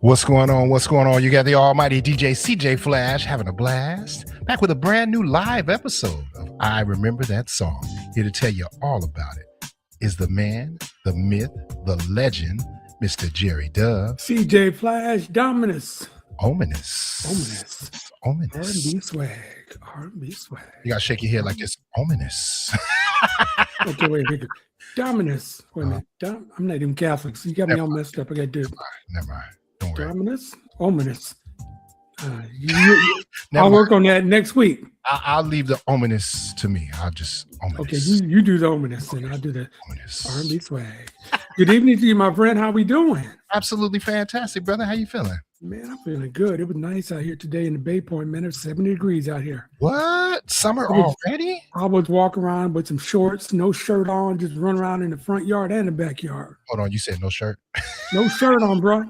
What's going on? What's going on? You got the almighty DJ CJ Flash having a blast. Back with a brand new live episode of I Remember That Song. Here to tell you all about it is the man, the myth, the legend, Mr. Jerry Dove. CJ Flash Dominus. Ominous. R&B swag. R&B swag. You gotta shake your head like this. Ominous. Okay, wait. Dominus. Wait a minute. I'm not even Catholic, so you got me all messed up. I got to do it. Never mind. Don't worry. Dominus? Ominous. I'll work on that next week. I'll leave the ominous to me. I'll just ominous. Okay, you do the ominous, and I'll do the Ominous. R&B swag. Good evening to you, my friend. How we doing? Absolutely fantastic, brother. How you feeling? Man, I'm feeling good. It was nice out here today in the Bay Point, man. It was 70 degrees out here. What? Summer already? I was walking around with some shorts, no shirt on, just run around in the front yard and the backyard. Hold on, you said no shirt? No shirt on, bro.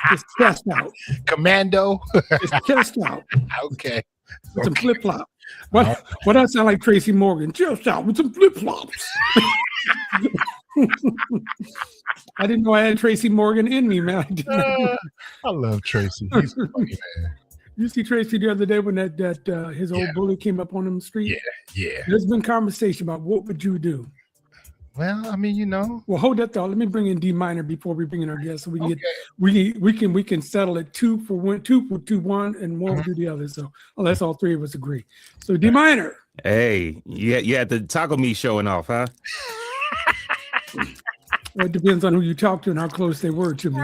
Just chest out. Commando? Just chest out. Okay. With some flip-flops. What I sound like Tracy Morgan? Chest out with some flip-flops. I didn't know I had Tracy Morgan in me, man. I love Tracy. He's a funny man. You see Tracy the other day when that his old bully came up on him the street? Yeah. There's been conversation about what would you do? Well, I mean, you know. Well, hold that thought. Let me bring in D minor before we bring in our guest, so we can settle it 2 for 1, 1, and one will do the other. So unless all three of us agree. So D minor. Hey, you had the taco meat showing off, huh? Well, it depends on who you talk to and how close they were to me.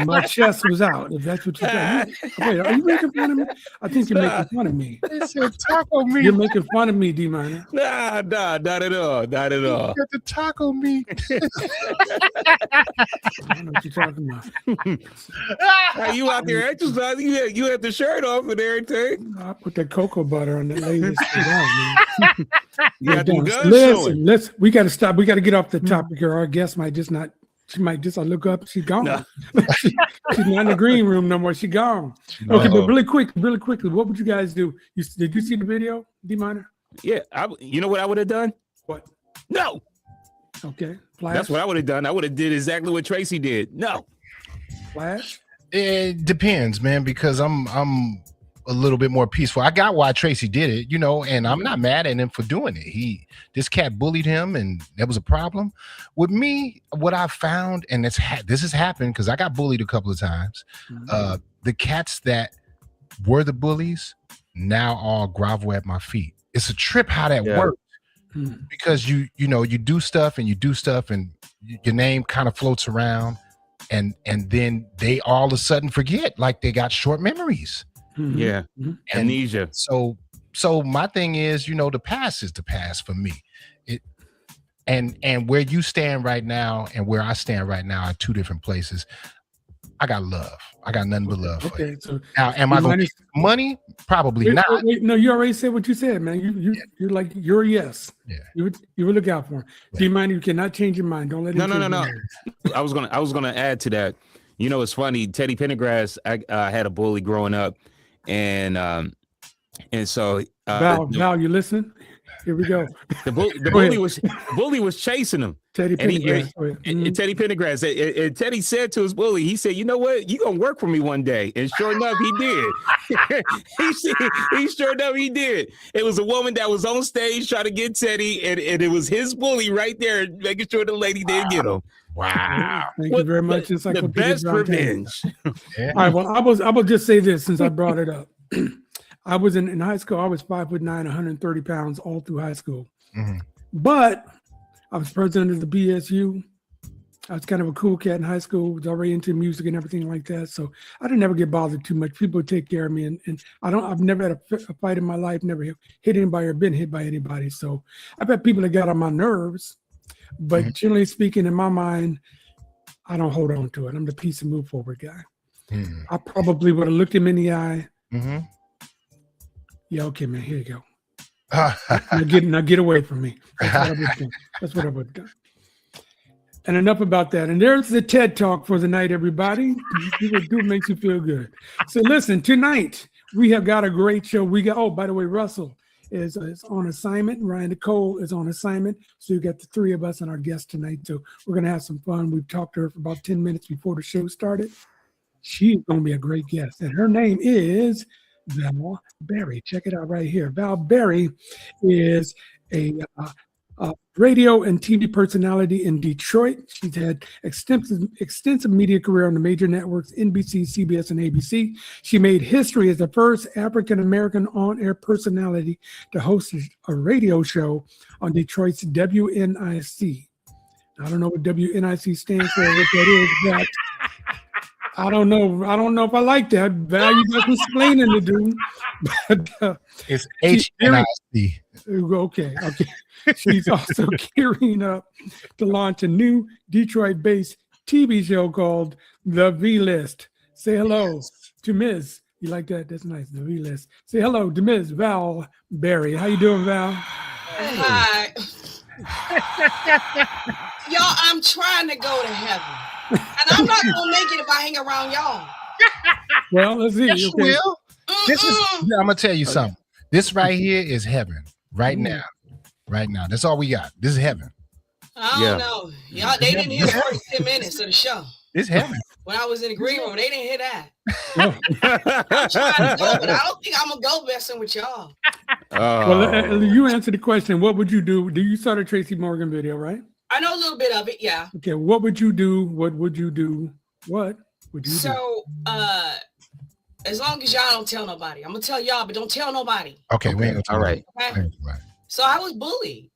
My chest was out, if that's what you're saying. Wait, are you making fun of me? I think you're making fun of me. They said taco meat. You're making fun of me, D minor. Nah, not at all. Not at all. Get the taco meat. I don't know what you're talking about. Hey, you out there exercising? You had the shirt off and everything. I put that cocoa butter on that lady's down, man. You got them guns showing. Listen, we got to stop. We got to get off the topic here. Our guest might just not. She might just. I look up. She's gone. No. She's not in the green room no more. She's gone. Okay, but really quickly, what would you guys do? Did you see the video, D minor? Yeah, you know what I would have done? What? No. Okay, Flash. That's what I would have done. I would have did exactly what Tracy did. No. Flash. It depends, man, because I'm a little bit more peaceful. I got why Tracy did it, you know, and I'm not mad at him for doing it. This cat bullied him, and that was a problem. With me, what I found, and this has happened because I got bullied a couple of times. Mm-hmm. The cats that were the bullies now all grovel at my feet. It's a trip how that works. Because you do stuff and your name kind of floats around, and then they all of a sudden forget, like they got short memories. Mm-hmm. Yeah. Amnesia. So my thing is, the past is the past for me. And where you stand right now and where I stand right now are two different places. I got love. I got nothing but love for you. So now, am I going to get money? Probably not. Wait, no, you already said what you said, man. You're like, you're a yes. Yeah. You would look out for him. Yeah. Do you mind? You cannot change your mind. Don't let him. No. I was gonna add to that. You know, it's funny. Teddy Pendergrass, I had a bully growing up, and so Val, you listening? Here we go. The bully was chasing him. Teddy Pendergrass. And Teddy Pendergrass. And Teddy said to his bully, he said, "You know what? You're gonna work for me one day." And sure enough, he did. he did. It was a woman that was on stage trying to get Teddy, and it was his bully right there making sure the lady didn't get him. Wow. Thank you very much. It's like the best revenge. Yeah. All right. Well, I will just say this since I brought it up. I was in high school. I was 5'9", 130 pounds all through high school. Mm-hmm. But I was president of the BSU. I was kind of a cool cat in high school. Was already into music and everything like that. So I didn't ever get bothered too much. People would take care of me, and I've never had a fight in my life. Never hit anybody or been hit by anybody. So I've had people that got on my nerves, but generally speaking, in my mind, I don't hold on to it. I'm the peace and move forward guy. Mm-hmm. I probably would have looked him in the eye. Mm-hmm. Yeah, okay, man. Here you go. Now get away from me. That's what I would have done. And enough about that. And there's the TED Talk for the night, everybody. Do makes you feel good. So listen, tonight we have got a great show. By the way, Russell is on assignment. Ryan Nicole is on assignment. So you got the three of us and our guest tonight. So we're going to have some fun. We've talked to her for about 10 minutes before the show started. She's going to be a great guest. And her name is Val Berry. Check it out right here. Val Berry is a radio and TV personality in Detroit. She's had extensive media career on the major networks, NBC, CBS, and ABC. She made history as the first African-American on-air personality to host a radio show on Detroit's WNIC. I don't know what WNIC stands for, what that is, but I don't know. I don't know if I like that. Val, you got some explaining to do. But, it's HNIC. Okay. She's also gearing up to launch a new Detroit-based TV show called The V-List. Say hello to Ms. You like that? That's nice. The V-List. Say hello to Ms. Val Berry. How you doing, Val? Hi. Y'all, I'm trying to go to heaven. And I'm not going to make it if I hang around y'all. Well, let's see. Yes, you Okay. will. This is, I'm going to tell you something. This right here is heaven. Right now. Right now. That's all we got. This is heaven. I don't know. Y'all, they didn't hear the first 10 minutes of the show. It's heaven. When I was in the green room, they didn't hear that. I'm trying to go, but I don't think I'm going to go messing with y'all. Well, you answer the question. What would you do? Do you saw the Tracy Morgan video, right? I know a little bit of it, yeah. Okay, what would you do? What would you do? What would you do? So, as long as y'all don't tell nobody, I'm going to tell y'all, but don't tell nobody. Okay, we ain't gonna All right. Okay? So I was bullied.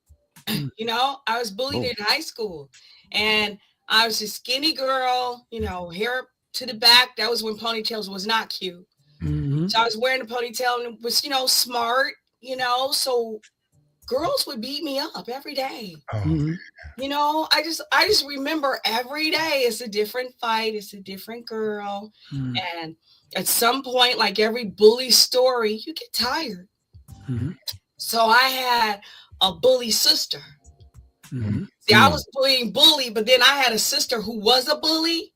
I was bullied in high school. And I was a skinny girl, hair to the back. That was when ponytails was not cute. Mm-hmm. So I was wearing a ponytail and it was, smart, so girls would beat me up every day. Mm-hmm. I just remember every day it's a different fight. It's a different girl. Mm-hmm. And at some point, like every bully story, you get tired. Mm-hmm. So I had a bully sister. Mm-hmm. See, I was being bullied, but then I had a sister who was a bully.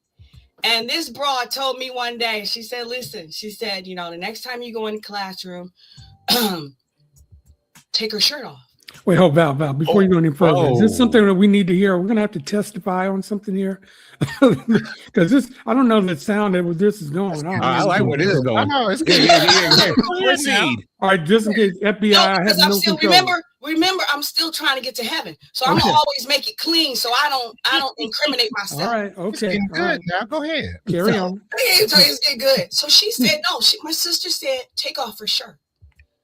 And this broad told me one day, she said, listen, the next time you go in the classroom, take her shirt off. Wait, hold Val, before you go any further, is this something that we need to hear? We're going to have to testify on something here. Because I don't know the sound that this is going on. I like where this is going. I know, it's good. Proceed. All right, just in case FBI has no control. Remember, I'm still trying to get to heaven. So I'm gonna always make it clean so I don't incriminate myself. All right, okay. It's getting good right. now. Go ahead. Carry on. It's getting good. So she said, no, my sister said, take off her shirt.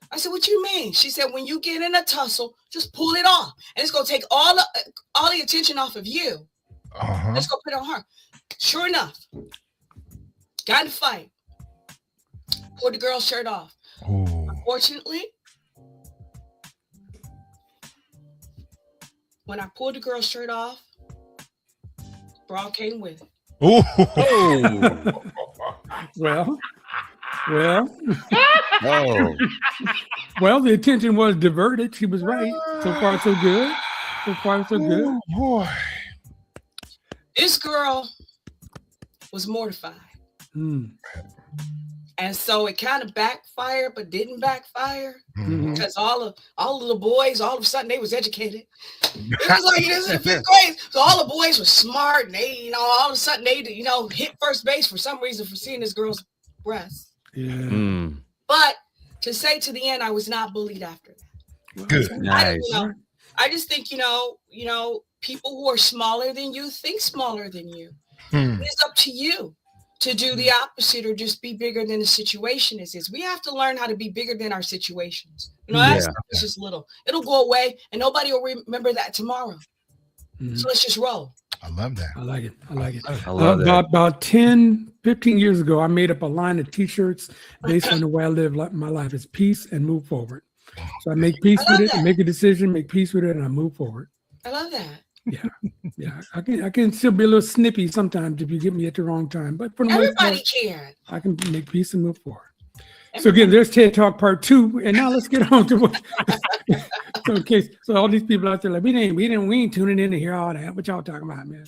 I said, what you mean? She said, when you get in a tussle, just pull it off. And it's going to take all the attention off of you. Uh-huh. Let's go put it on her. Sure enough, got in the fight. Pulled the girl's shirt off. Ooh. Unfortunately, when I pulled the girl's shirt off, bra came with it. Ooh. Oh. Well, the attention was diverted. She was right. So far, so good. Ooh, boy. This girl was mortified. Mm. And so it kind of backfired, but didn't backfire. Mhm. Because all of the boys, all of a sudden, they was educated. It was like, this is the fifth grade. So all the boys were smart. And they, all of a sudden, they, hit first base for some reason for seeing this girl's breasts. Yeah. But to say to the end, I was not bullied after that. Good. Nice. I just think, people who are smaller than you think smaller than you. It's up to you to do the opposite or just be bigger than the situation is. We have to learn how to be bigger than our situations. That's just little. It'll go away and nobody will remember that tomorrow. Mm-hmm. So let's just roll. I love that. I like it. I love that. About 10, 15 years ago, I made up a line of T-shirts based on the way I live my life. It's peace and move forward. So I make peace with it, make a decision, make peace with it, and I move forward. I love that. Yeah. I can still be a little snippy sometimes if you get me at the wrong time, but for the most Everybody part, can. I can make peace and move forward. So again, there's TED Talk Part 2, and now let's get on to what. So all these people out there like we ain't tuning in to hear all that. What y'all talking about, man?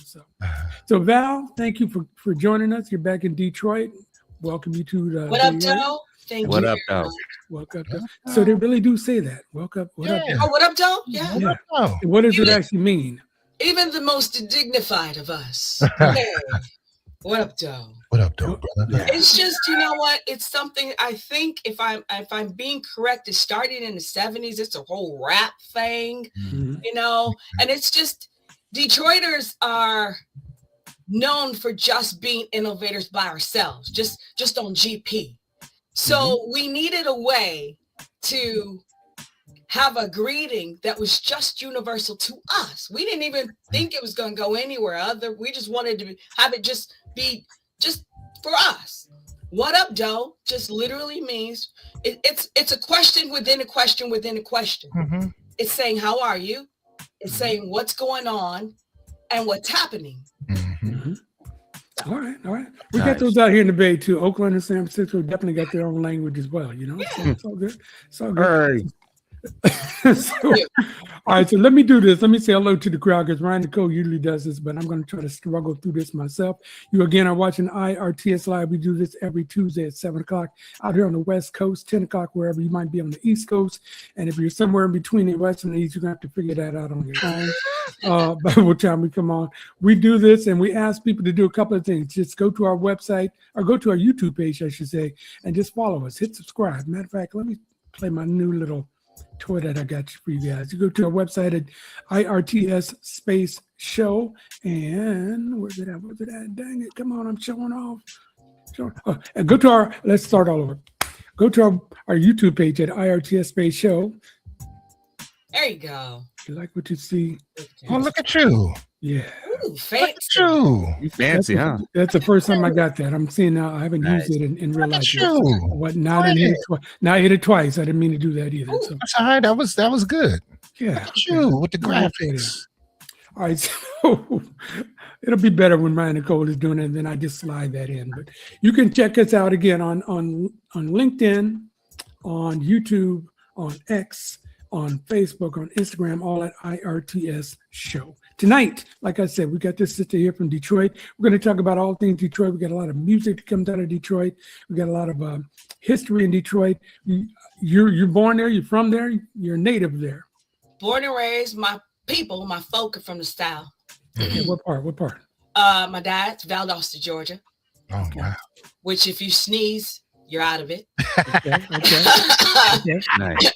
So Val, thank you for joining us. You're back in Detroit. Welcome you to the. What up, Joe? Thank What you up, very though? much. Walk up, though. So they really do say that. Walk up, what up? Yeah. Though? Oh, what up, Joe? Yeah. Yeah. Oh. And what does it actually mean? Even the most dignified of us. Hey, what up, Joe? What up, though, brother? Yeah. It's just, you know what? It's something I think if I'm being correct, it started in the 70s. It's a whole rap thing, you know, and it's just Detroiters are known for just being innovators by ourselves, just on GP. So we needed a way to have a greeting that was just universal to us. We didn't even think it was going to go anywhere other. We just wanted to have it just be just for us. What up, Joe? Just literally means it's a question within a question within a question. It's saying, how are you? It's saying what's going on and what's happening. All right. We got those out here in the Bay too. Oakland and San Francisco definitely got their own language as well, you know. So it's all good. It's all good. So, all right, so let me do this. Let me say hello to the crowd because Ryan Nicole usually does this, but I'm going to try to struggle through this myself. You again are watching IRTS Live. We do this every Tuesday at 7 o'clock out here on the West Coast, 10 o'clock wherever you might be on the East Coast. And if you're somewhere in between the West and the East, you're going to have to figure that out on your own. By what time we come on. We do this and we ask people to do a couple of things. Just go to our website or go to our YouTube page, I should say, and just follow us. Hit subscribe. Matter of fact, let me play my new little toy that I got for you guys. You go to our website at IRTS space show, and where's it at? Where's it at? Dang it! Come on, I'm showing off. And go to our. Let's start all over. Go to our YouTube page at IRTS space show. There you go. If you like what you see. Oh, look at you. Yeah. Ooh, fancy. You fancy, huh? That's the first time I got that. I'm seeing now. I haven't used it in real life. What? Now I hit it twice. I didn't mean to do that either. So. That's all right. That was good. Yeah. Look at you with the graphics. All right. So it'll be better when Ryan Nicole is doing it, and then I just slide that in. But you can check us out again on LinkedIn, on YouTube, on X, on Facebook, on Instagram, all at IRTS Show. Tonight, like I said, we got this sister here from Detroit. We're going to talk about all things Detroit. We got a lot of music that comes out of Detroit. We got a lot of history in Detroit. You're born there. You're from there. You're native there. Born and raised. My people, my folk are from the South. Okay, what part? My dad's Valdosta, Georgia. Oh wow! Which, if you sneeze, you're out of it. Okay. Nice.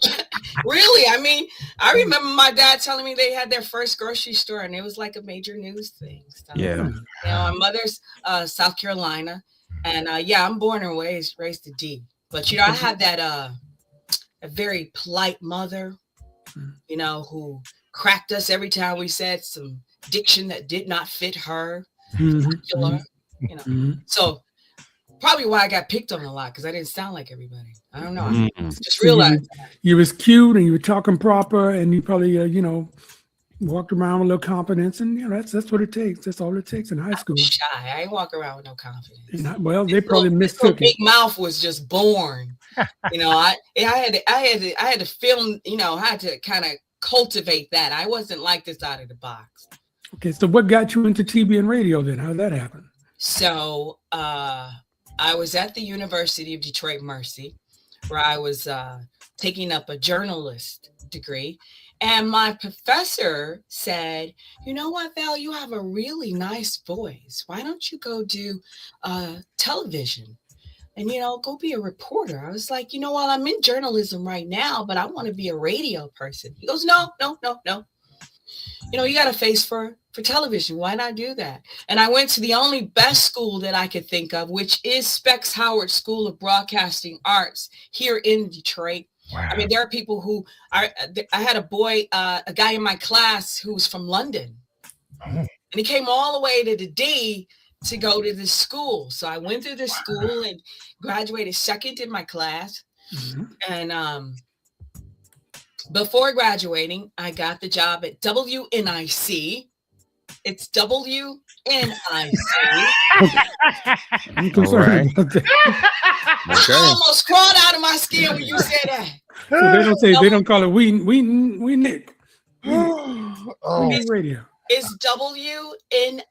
Really, I mean, I remember my dad telling me they had their first grocery store, and it was like a major news thing. So, Yeah. You know, my mother's South Carolina, and yeah, I'm born and raised to D. But you know, I had that a very polite mother, you know, who cracked us every time we said some diction that did not fit her. You know, so. Probably why I got picked on a lot, because I didn't sound like everybody. I don't know. Just realized you was cute and you were talking proper, and you probably you know, walked around with a little confidence, and you know that's what it takes. That's all it takes in high school. Shy. I ain't walk around with no confidence. Well, they probably mistook it. Big mouth was just born. You know, I had to film. You know, I had to kind of cultivate that. I wasn't like this out of the box. Okay, so what got you into TV and radio then? How did that happen? So I was at the University of Detroit Mercy, where I was taking up a journalist degree. And my professor said, you know what, Val, you have a really nice voice. Why don't you go do television and, you know, go be a reporter? I was like, you know what, I'm in journalism right now, but I want to be a radio person. He goes, no. You know, you got a face for television. Why not do that? And I went to the only best school that I could think of, which is Specs Howard School of Broadcasting Arts here in Detroit. Wow. I mean, there are people who I had a guy in my class who was from London. And he came all the way to the D to go to this school. So I went through this school and graduated second in my class. And before graduating, I got the job at WNIC. It's WNIC. I'm concerned about that. I almost crawled out of my skin when you said that. So they don't call it we Nick. Oh, Radio. It's WNIC.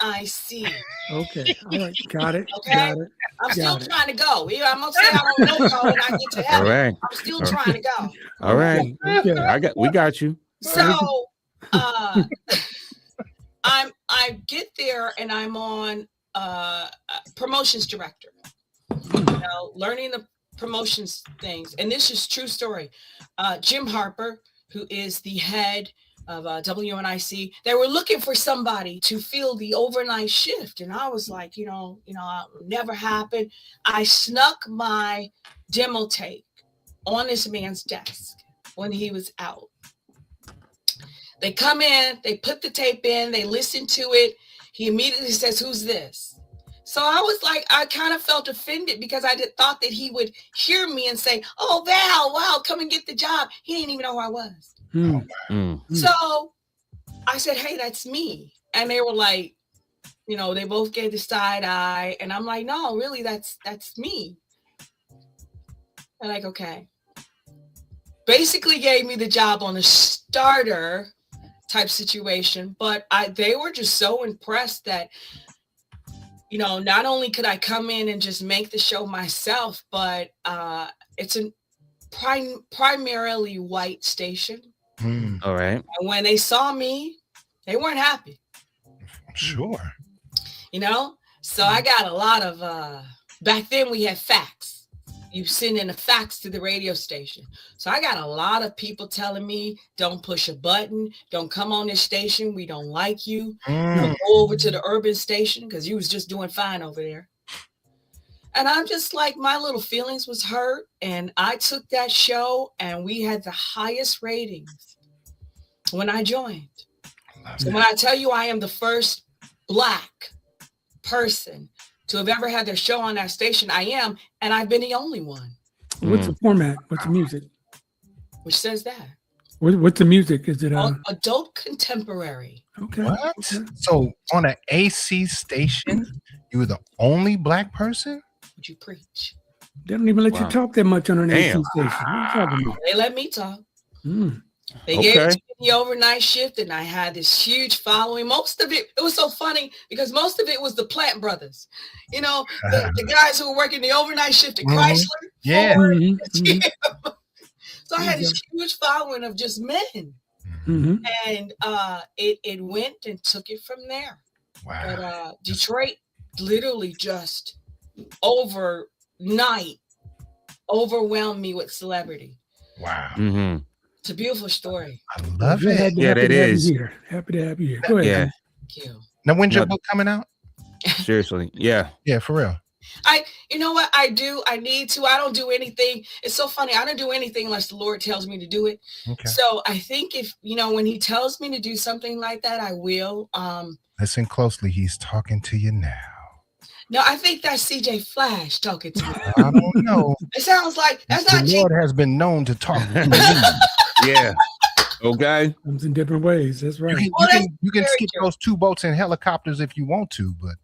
Okay. All right. Got it. Okay. Got it. I'm still Got it. trying to go. I'm gonna say I don't know y'all when I get to All heaven. right. I'm still trying to go. All right. Okay. We got you. So I get there and I'm on promotions director. Learning the promotions things. And this is true story. Jim Harper, who is the head of WNIC, they were looking for somebody to fill the overnight shift. And I was like, never happened. I snuck my demo tape on this man's desk when he was out. They come in, they put the tape in, they listen to it. He immediately says, "Who's this?" So I was like, I kind of felt offended because I thought that he would hear me and say, "Oh, Val, wow, come and get the job." He didn't even know who I was. So I said, "Hey, that's me." And they were like, they both gave the side eye. And I'm like, "No, really, that's me." They're like, "Okay." Basically gave me the job on a starter type situation, but they were just so impressed that, not only could I come in and just make the show myself, but it's a primarily white station. All right. And when they saw me, they weren't happy. Sure. So I got a lot of, back then we had fax. You send in a fax to the radio station. So I got a lot of people telling me, "Don't push a button. Don't come on this station. We don't like you. Don't go over to the urban station because you was just doing fine over there." And I'm just like, my little feelings was hurt. And I took that show and we had the highest ratings when I joined. So when I tell you I am the first Black person to have ever had their show on that station, I am, and I've been the only one. What's the format? What's the music? Which says that? What's the music? Is it adult contemporary? Okay. What? Okay. So on an AC station, you were the only Black person? Would you preach? They don't even let you talk that much on an AC Damn. station. What are you talking about? They let me talk. They Okay. gave it to me the overnight shift, and I had this huge following. Most of it was so funny because most of it was the Plant Brothers. The guys who were working the overnight shift at Chrysler. Yeah. Ford, Mhm. So I had this huge following of just men. And it went and took it from there. Wow. But Detroit literally just overnight overwhelmed me with celebrity. Wow. It's a beautiful story. I love it. Yeah, that is. Happy to have you here. Go ahead. Yeah. Thank you. Now, when's your book coming out? Seriously. Yeah. Yeah, for real. You know what I do? I need to. I don't do anything. It's so funny. I don't do anything unless the Lord tells me to do it. Okay. So I think if, when he tells me to do something like that, I will. Listen closely. He's talking to you now. No, I think that's CJ Flash talking to me. I don't know. It sounds like that's not The Lord has been known to talk to me. Yeah. Okay. Comes in different ways. That's right. You can skip those 2 boats and helicopters if you want to, but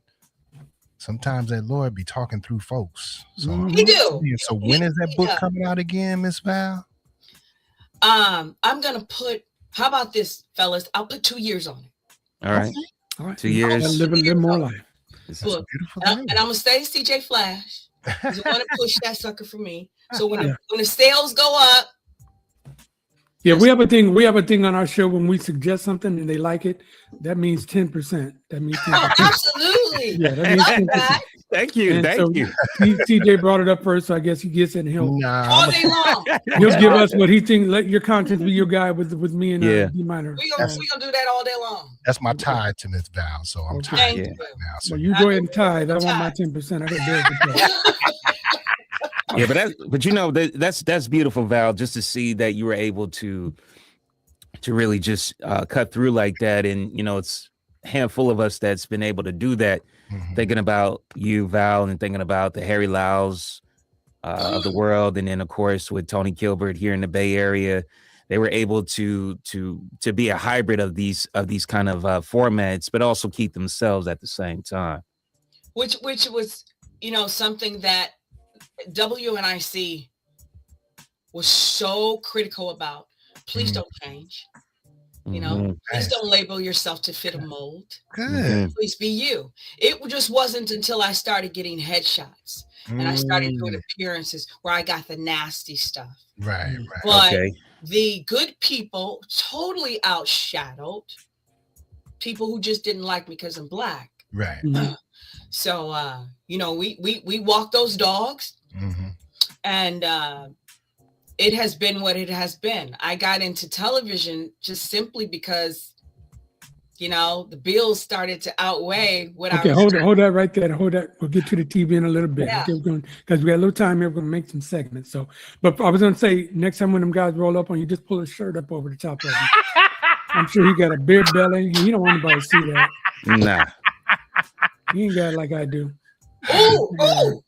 sometimes that Lord be talking through folks. So He do. So when is that book coming out again, Miss Val? I'm gonna put. How about this, fellas? I'll put 2 years on it. All right. All right. 2 years. Live more life. Book. And I'm gonna stay CJ Flash. He's gonna push that sucker for me. So when the sales go up. Yeah, we have a thing. We have a thing on our show when we suggest something and they like it. That means 10%. That means 10%. Oh, absolutely. Yeah, that means 10%. Thank you. And Thank you. TJ brought it up first, so I guess he gets it and All day long. he'll give us what he thinks. Let your content be your guide with me and D minor. We gonna do that all day long. That's my tie to Miss Val. So I'm tied Thank to you. it now. So Well, you go ahead and tithe. I want my 10%. I got that. Yeah, but that's beautiful, Val, just to see that you were able to really just cut through like that. And it's a handful of us that's been able to do that. Thinking about you, Val, and thinking about the Harry Laus of the world, and then of course with Tony Gilbert here in the Bay Area, they were able to be a hybrid of these kind of formats, but also keep themselves at the same time. Which was something that WNIC was so critical about. Please don't change. You know, please don't label yourself to fit a mold. Good. Please be you. It just wasn't until I started getting headshots and I started doing appearances where I got the nasty stuff. Right. But the good people totally outshadowed people who just didn't like me because I'm Black. Right. So, you know, we walk those dogs, and it has been what it has been. I got into television just simply because, you know, the bills started to outweigh what I was hold that right there. Hold that. We'll get to the TV in a little bit. Yeah. Okay, because we got a little time here. We're going to make some segments. So, but I was going to say, next time when them guys roll up on you, just pull his shirt up over the top of him. I'm sure he got a big belly. He don't want anybody to see that. Nah. He ain't got it like I do. Ooh.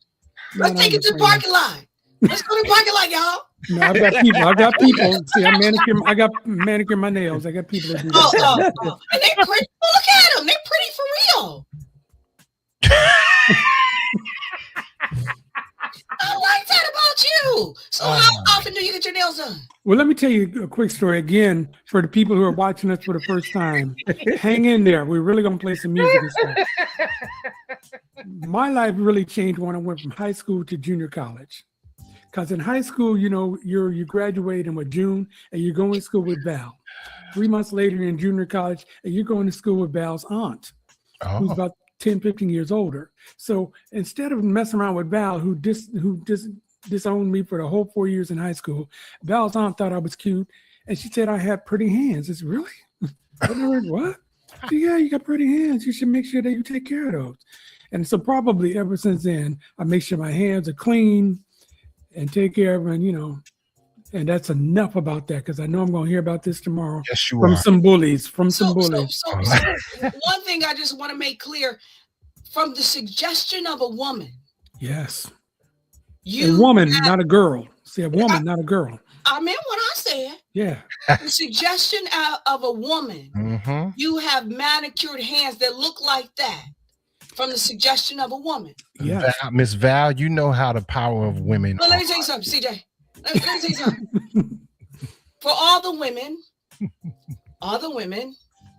Let's take it to the parking lot. Let's go to the parking lot, y'all. No, I got people. See, I manicure my nails. I got people that do that. Oh. And they're pretty. Look at them. They're pretty for real. I like that about you. So how often do you get your nails done? Well, let me tell you a quick story again for the people who are watching us for the first time. Hang in there. We're really going to play some music and stuff. My life really changed when I went from high school to junior college. Because in high school, you know, you graduate in June, and you're going to school with Val. 3 months later, you're in junior college, and you're going to school with Val's aunt, who's about 10, 15 years older. So instead of messing around with Val, who disowned me for the whole 4 years in high school, Val's aunt thought I was cute, and she said I had pretty hands. It's really? What? Yeah, you got pretty hands. You should make sure that you take care of those. And so probably ever since then, I make sure my hands are clean and take care of them, you know. And that's enough about that, because I know I'm going to hear about this tomorrow. Yes, you from are. Some bullies. So one thing I just want to make clear, from the suggestion of a woman. Yes. A woman, not a girl. See, a woman, not a girl. I meant what I said. Yeah. The suggestion of a woman. You have manicured hands that look like that. From the suggestion of a woman. Yeah. Miss Val, you know how the power of women. Well, let me tell you something, CJ. Let me tell you something. For all the women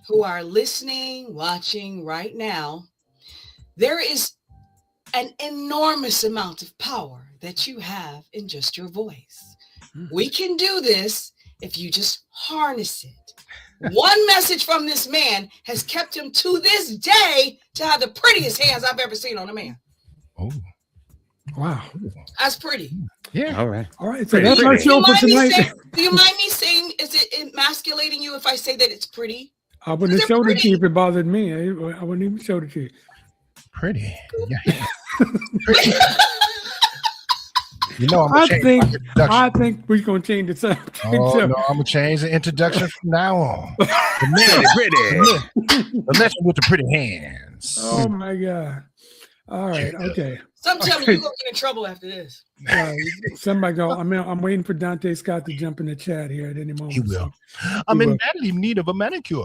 who are listening, watching right now, there is an enormous amount of power that you have in just your voice. We can do this if you just harness it. One message from this man has kept him to this day to have the prettiest hands I've ever seen on a man. Oh, wow. That's pretty. Yeah. All right. So that's my show for tonight. Do you mind me saying, is it emasculating you if I say that it's pretty? I wouldn't have showed it to you if it bothered me. I wouldn't even show it to you. Pretty. Yeah. Pretty. You know, I think we're gonna change the subject. Oh, no, I'm gonna change the introduction from now on. The lesson with the pretty hands. Oh my God! All right, okay. Sometimes you're gonna get in trouble after this. Somebody go. I'm waiting for Dante Scott to jump in the chat here at any moment. He will. I'm in badly need of a manicure.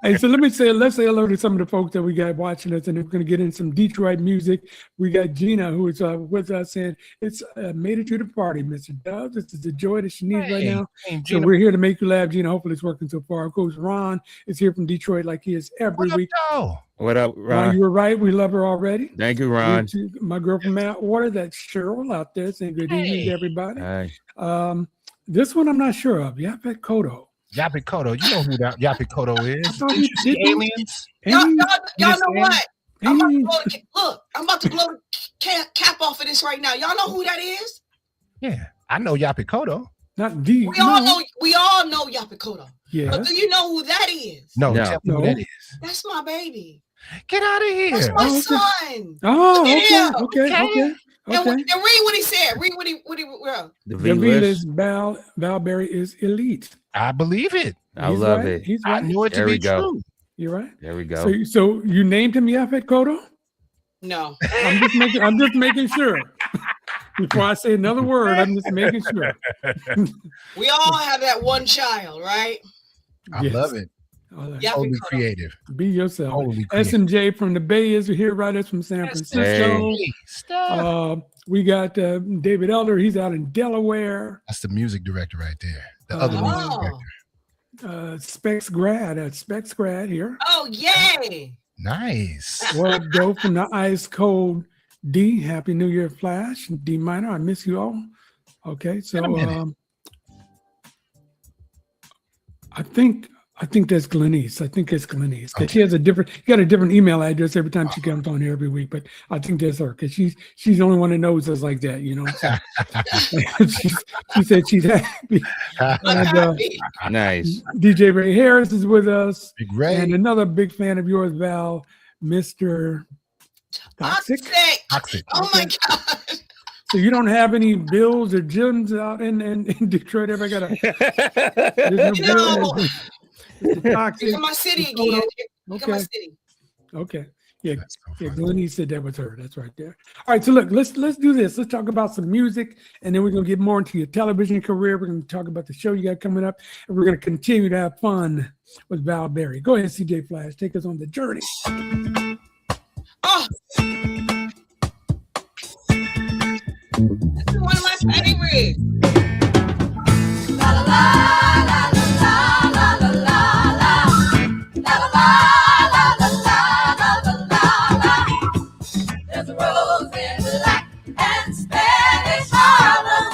Hey, so let's say hello to some of the folks that we got watching us, and we're going to get in some Detroit music. We got Gina, who is with us, saying it's made it to the party, Mr. Dubs. This is the joy that she needs right now. So we're here to make you laugh, Gina. Hopefully it's working so far. Of course, Ron is here from Detroit like he is every week. What up, Ron? You were right. We love her already. Thank you, Ron. My girl from Atwater, that's Cheryl out there, saying good evening to everybody. Hi. This one I'm not sure of. Yapet Kodo. Yapet Kodo. You know who that Yapet Kodo is? Aliens. Y'all know what? I'm about to blow the cap off of this right now. Y'all know who that is? Yeah, I know Yapet Kodo. Not the. We all know Yapet Kodo. Yeah. But do you know who that is? No. Tell me who that is. That's my baby. Get out of here. That's my son. Oh, okay. And read what he said. Read what he wrote. The Vila's Valberry is elite. I believe it. I love it. He's right. I knew it to be true. You're right. There we go. So you named him Yapet Kodo? No. I'm just making sure. Before I say another word, I'm just making sure. We all have that one child, right? I love it. Totally creative. Be yourself. SMJ from the Bay is here, right? That's from San Francisco. We got David Elder. He's out in Delaware. That's the music director right there. The other music director. Specs grad here. Oh, yay. Nice. What up, Doe from the Ice Cold D? Happy New Year, Flash. D minor, I miss you all. Okay, so I think that's Glenise. I think it's Glenise because she has a different email address every time she comes on here every week. But I think that's her because she's the only one that knows us like that, you know. So, she said she's happy. And, Nice. DJ Ray Harris is with us, Big Ray. and another big fan of yours, Val, Mr. Toxic. Oh my God. So you don't have any Bills or gyms out in Detroit? Ever got No. Toxic. You're in my city again. Okay. My city. Okay. Yeah. That's so Yeah. funny. Glennie said that was her. That's right there. All right. So look, let's do this. Let's talk about some music, and then we're gonna get more into your television career. We're gonna talk about the show you got coming up, and we're gonna continue to have fun with Val Berry. Go ahead, CJ Flash. Take us on the journey. Oh. This is one of my favorites. La la la la la la la la la la la la la. There's a rose in black and Spanish Harlem.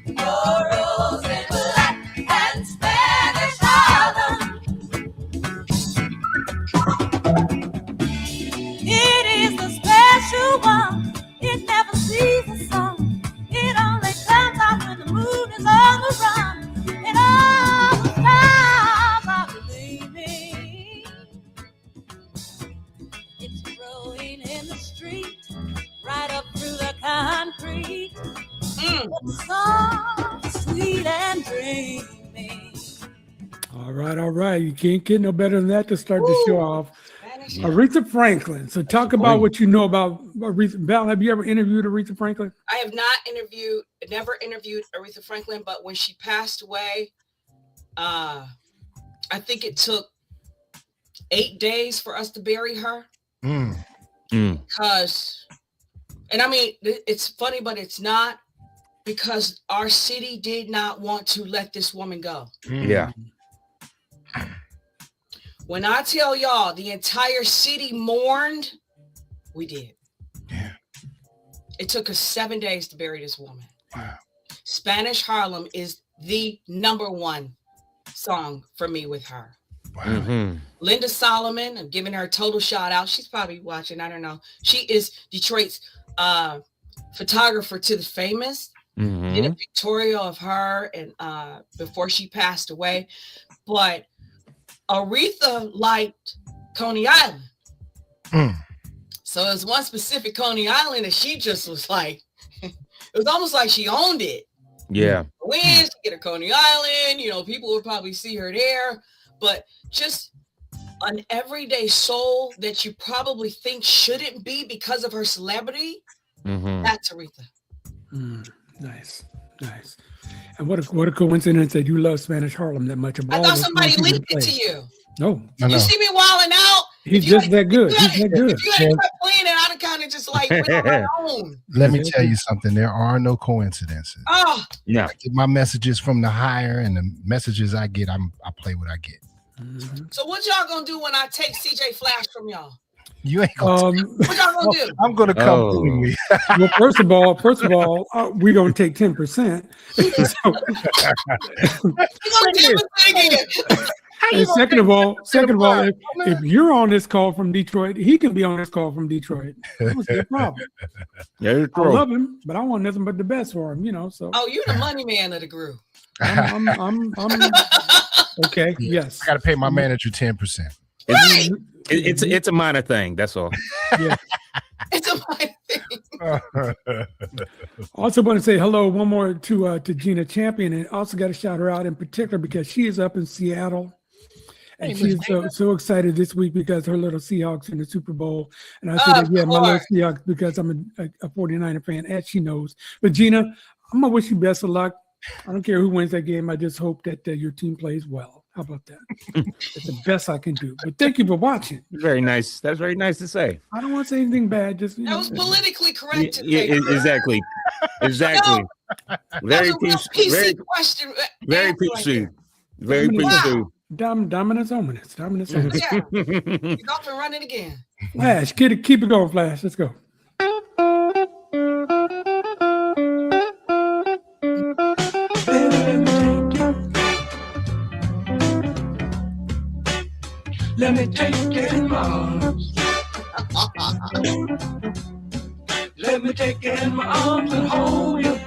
Your rose in black and Spanish Harlem. It is the special one. It never sees the sun. It only comes out when the moon is on the run. And all the stars are gleaming. It's growing in the street, right up through the concrete. It's soft, sweet, and dreamy. All right. You can't get no better than that to start the show off. Aretha Franklin. So talk about what you know about Aretha. Val, have you ever interviewed Aretha Franklin? I have never interviewed Aretha Franklin, but when she passed away, I think it took 8 days for us to bury her. Because, and I mean, it's funny, but it's not, because our city did not want to let this woman go. Yeah. When I tell y'all the entire city mourned, we did. Yeah. It took us 7 days to bury this woman. Wow. Spanish Harlem is the #1 song for me with her. Wow. Linda Solomon, I'm giving her a total shout out. She's probably watching. I don't know. She is Detroit's photographer to the famous. Did a pictorial of her and before she passed away. But Aretha liked Coney Island. So there's one specific Coney Island that she just was like, it was almost like she owned it. Yeah. When she get her Coney Island, you know, people would probably see her there, but just an everyday soul that you probably think shouldn't be because of her celebrity. That's Aretha. Nice. And what a coincidence that you love Spanish Harlem that much. I thought somebody leaked it to you. No. You see me wilding out? He's just that good. He's that good. If you had to playing it, I'd have kind of just like went on my own. Let me tell you something. There are no coincidences. Oh, Yeah. I get my messages from the higher, and the messages I get, I play what I get. so what y'all gonna do when I take CJ Flash from y'all? You ain't gonna. What y'all gonna do? I'm gonna come willingly. Well, first of all, we're gonna take 10%. You gonna do it again? And second of all, if you're on this call from Detroit, he can be on this call from Detroit. What's the problem? Yeah, I love him, but I want nothing but the best for him, you know. So Oh, you're the money man of the group. I'm okay. Yes. I gotta pay my manager 10%. It's a minor thing. That's all. Yeah. It's a money thing. Also want to say hello one more to Gina Champion, and also got to shout her out in particular because she is up in Seattle. And she's so excited this week because her little Seahawks in the Super Bowl. And I said, my little Seahawks because I'm a 49er fan, as she knows. But Gina, I'm going to wish you best of luck. I don't care who wins that game. I just hope that your team plays well. How about that? It's the best I can do. But thank you for watching. Very nice. That's very nice to say. I don't want to say anything bad. Just That was politically correct. Yeah, exactly. Exactly. Very PC question. Very PC. Very PC. Dominance ominous. Dominance ominous. Yeah. He's off and running again. Flash, keep it going, Flash. Let's go. Let me take it in my arms. Let me take it in my arms and hold you.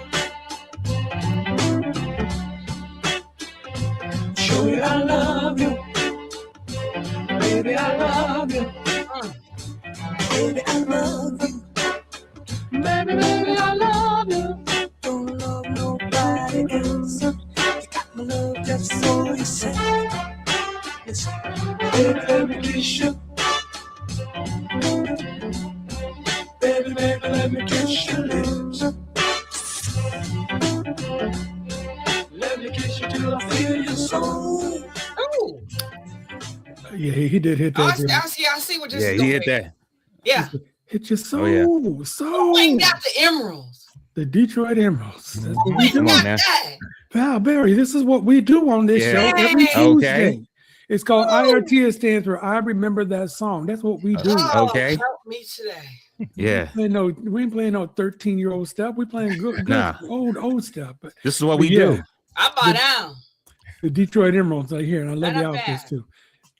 Show you I love you. Baby, I love you. Baby, I love you. Baby, baby, I love you. Don't love nobody else. You got my love just for yourself. Listen. Baby, let me kiss you. Baby, baby, let me kiss your lips. Let me kiss you till I feel your soul. Oh, Yeah, he did hit that. I see what this Yeah, is. he hit that. Yeah. Hit your soul. Oh, yeah. Soul. Oh, ain't got the emeralds. The Detroit Emeralds. That's what we Ain't do. Come on got now. that. Val Barry, this is what we do on this Yeah. show every Tuesday. Okay. It's called IRTS, stands for I Remember That Song. That's what we do. Oh, Okay. help me today. Yeah. We ain't playing no 13-year-old stuff. We playing good Nah. old stuff. But This is what we yeah, do. I bow down. the Detroit Emeralds are here, and I love the Not outfits bad. too.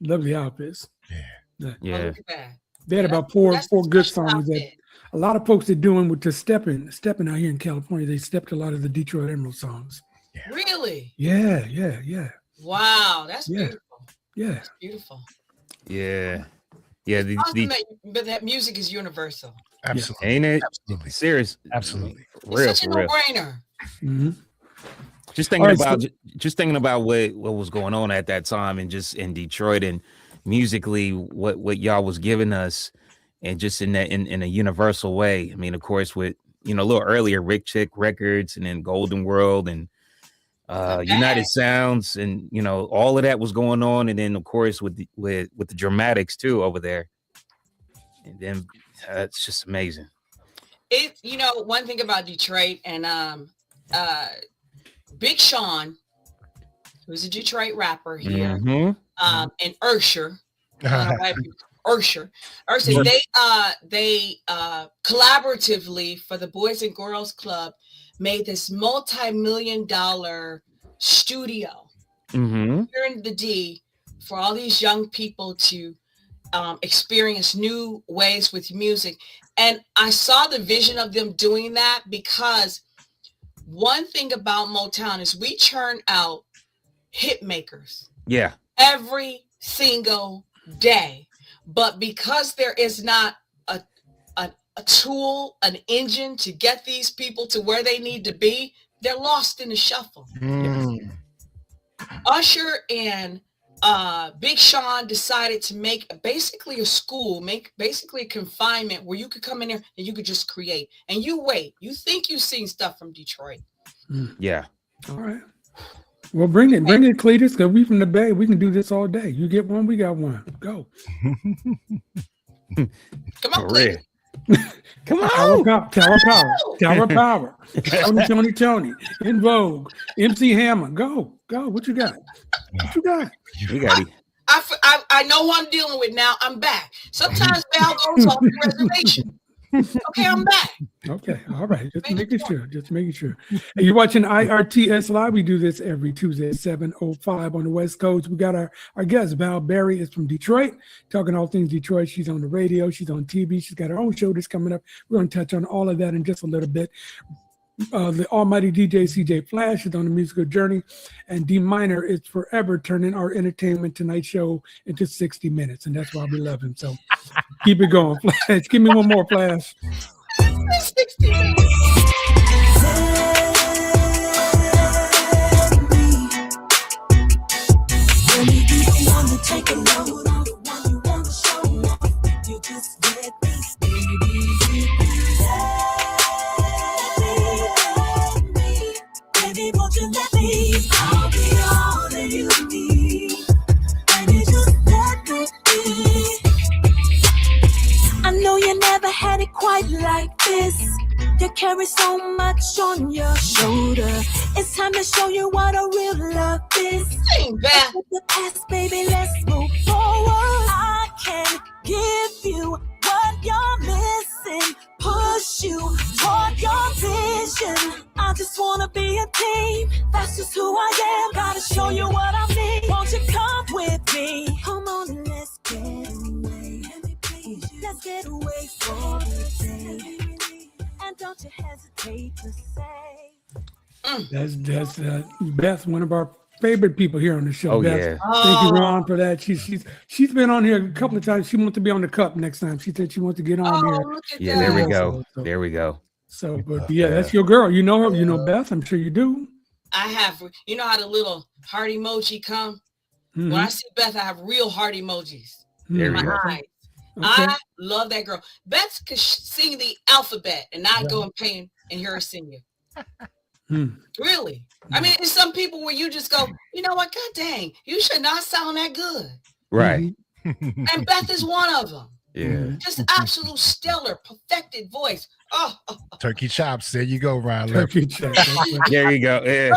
Love the outfits. Yeah. Look at that. They had Yeah, about four that's good a special songs that outfit. a lot of folks are doing with the stepping out here in California. They stepped a lot of the Detroit Emerald songs. Really? Yeah. Wow, that's Yeah. beautiful. Yeah. That's beautiful. Yeah. Yeah. Awesome but that music is universal. Absolutely. Ain't it? Absolutely. Serious. Absolutely. Real, It's such a for real. no-brainer. Mhm. Just thinking All right, about just thinking about what was going on at that time and just in Detroit and musically what y'all was giving us and just in that in a universal way. I mean, of course, with a little earlier Rick Chick Records and then Golden World and United Sounds and all of that was going on, and then of course with the Dramatics too over there, and then it's just amazing. One thing about Detroit and Big Sean, who's a Detroit rapper here, Mhm. and Ursher, Ursher, they collaboratively for the Boys and Girls Club made this multi-million-dollar studio Mhm. here in the D for all these young people to experience new ways with music. And I saw the vision of them doing that because one thing about Motown is we churn out hit makers Yeah. every single day. But because there is not a tool, an engine to get these people to where they need to be, they're lost in the shuffle. Usher and Big Sean decided to make basically a school, make basically a confinement where you could come in there and you could just create. And you wait. You think you've seen stuff from Detroit. Yeah. All right. Well, bring it, Cletus, because we from the Bay. We can do this all day. You get one, we got one. Go. Come on, For Cletus. real. Come on. Tower Power. Tony. In Vogue. MC Hammer. Go. What you got? We got it. I know who I'm dealing with now. I'm back. Sometimes Val goes off the reservation. Okay, I'm back. Okay, all right. Just making sure. And you're watching IRTS Live. We do this every Tuesday at 7:05 on the West Coast. We got our guest, Val Barry, is from Detroit, talking all things Detroit. She's on the radio. She's on TV. She's got her own show that's coming up. We're going to touch on all of that in just a little bit. The almighty DJ CJ Flash is on the musical journey, and D Minor is forever turning our Entertainment Tonight show into 60 minutes, and that's why we love him. So keep it going, Flash. Give me one more, Flash. 60 minutes. When you don't want to take a load on the one you want to show off, you just let me, baby, won't you let me? I'll be all that you need. nobody quite like this. You carry so much on your shoulder. It's time to show you what a real love is. Sing, Beth. With the past, baby, let's move forward. I can give you what you're missing. Push you toward your vision. I just wanna be a team. That's just who I am. Gotta show you what I mean. Won't you come with me? Come on and let's get away. Let's get away for the day. And don't you hesitate to say. That's Beth, one of our favorite people here on the show. Oh, Beth. yeah. Thank you, Ron, for that. She's been on here a couple of times. She wants to be on the cup next time. She said she wants to get on here. Look at Yeah, that. there we go. So- There we go. So, but yeah, that's your girl. You know her. You know Beth. I'm sure you do. I have, you know how the little heart emoji come? Mhm. When I see Beth, I have real heart emojis There in we my go. eyes. Okay. I love that girl. Beth could sing the alphabet and I'd go and pay and hear her sing it. Hmm. Really? I mean, it's some people where you just go, you know what? God dang, you should not sound that good. Right. And Beth is one of them. Yeah. Just absolute stellar, perfected voice. Oh, Turkey chops. There you go, Ron. Turkey chop. There you go. Yeah.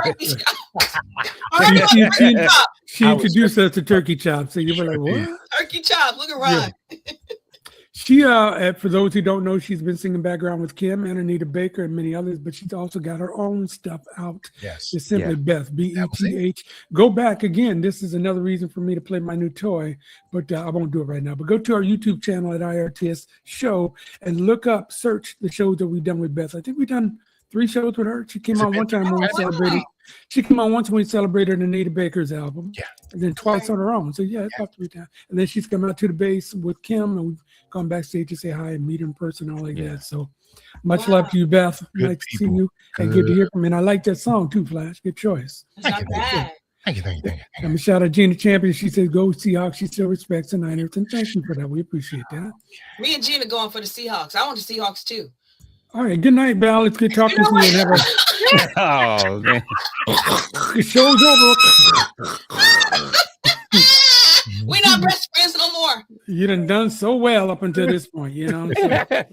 She introduced us to turkey chops. So you were like, what? Turkey chops. Look at Ron. She, for those who don't know, she's been singing background with Kim and Anita Baker and many others, but she's also got her own stuff out. Yes. It's simply Yeah. Beth, Beth. Go back again. This is another reason for me to play my new toy, but I won't do it right now. But go to our YouTube channel at IRTS Show and search the shows that we've done with Beth. I think we've done 3 shows with her. She came on one time when we celebrated. She came on once when we celebrated Anita Baker's album. Yeah. And then twice on her own. So yeah, it's about 3 times. And then she's come out to the base with Kim, and we've gone backstage to say hi and meet her in person, all like that. So much love to you, Beth. Good Nice to see people. you. And good to hear from you. And I like that song too, Flash. Good choice. It's not bad. Thank you. I'm gonna shout out Gina Champion. She says, go Seahawks. She still respects the Niners. And thank you for that. We appreciate that. Me and Gina going for the Seahawks. I want the Seahawks too. All right. Good night, Val. It's good talking to you. And have Oh, man. the show's over. We're not best friends no more. You done so well up until this point, you know. So, I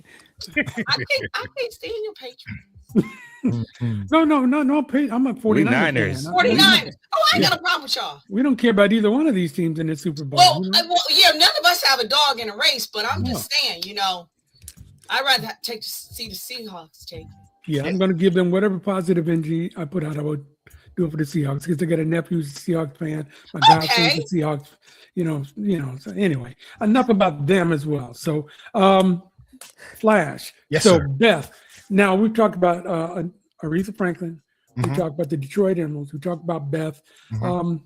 can't stand your Patriots. no. I'm a 49ers. Niners. fan. 49ers. Oh, I ain't got a problem with y'all. We don't care about either one of these teams in the Super Bowl. Well, you know? yeah, none of us have a dog in a race, but I'm just saying, I'd rather see the Seahawks take it. Yeah, I'm going to give them whatever positive energy I put out. I would do it for the Seahawks because I got a nephew who's a Seahawks fan. My godson's a Seahawks. So anyway, enough about them as well. So, Flash. Yes, so sir. Beth. Now we've talked about Aretha Franklin. We Mhm. talked about the Detroit Emeralds. We talked about Beth. Mhm.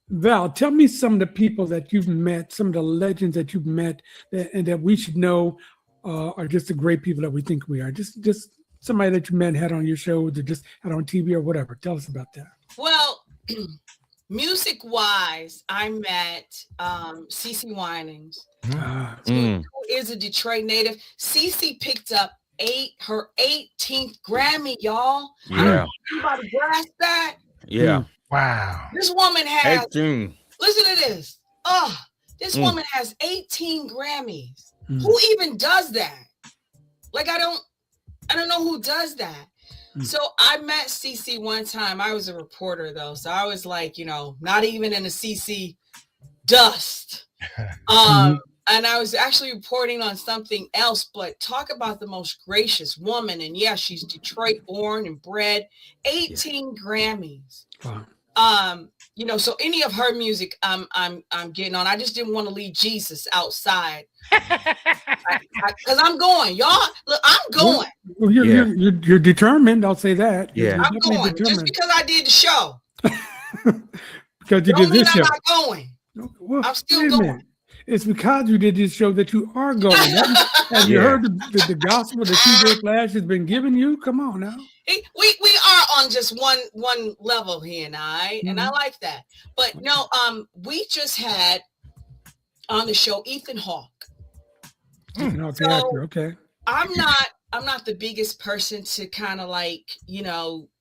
Val, tell me some of the people that you've met, some of the legends that you've met, and that we should know are just the great people that we think we are. Just somebody that you met, had on your show, or just had on TV or whatever. Tell us about that. Well, music-wise, I met CeCe Winans, Ah, who is a Detroit native. CeCe picked up her 18th Grammy, y'all. Yeah. Anybody grasp that? Yeah. Wow. This woman has, 18. listen to this. This woman has 18 Grammys. Mm. Who even does that? Like, I don't know who does that. So I met CeCe one time. I was a reporter though. So I was like, not even in the CeCe dust. And I was actually reporting on something else, but talk about the most gracious woman. And yeah, she's Detroit born and bred, 18 Grammys. Wow. So any of her music I'm getting on. I just didn't want to leave Jesus outside. Because I'm going, y'all. Look, I'm going. Well, you're determined. I'll say that. Yeah. You're I'm definitely going. Just because I did the show. because you Don't did mean this I'm show. not going. Well, I'm still wait a going. minute. It's because you did this show that you are going. Have you heard the gospel that TJ Flash has been giving you? Come on now. We are on just one level here and and I like that. But no, we just had on the show Ethan Hawke. Okay, So, actor, okay. I'm not the biggest person to kind of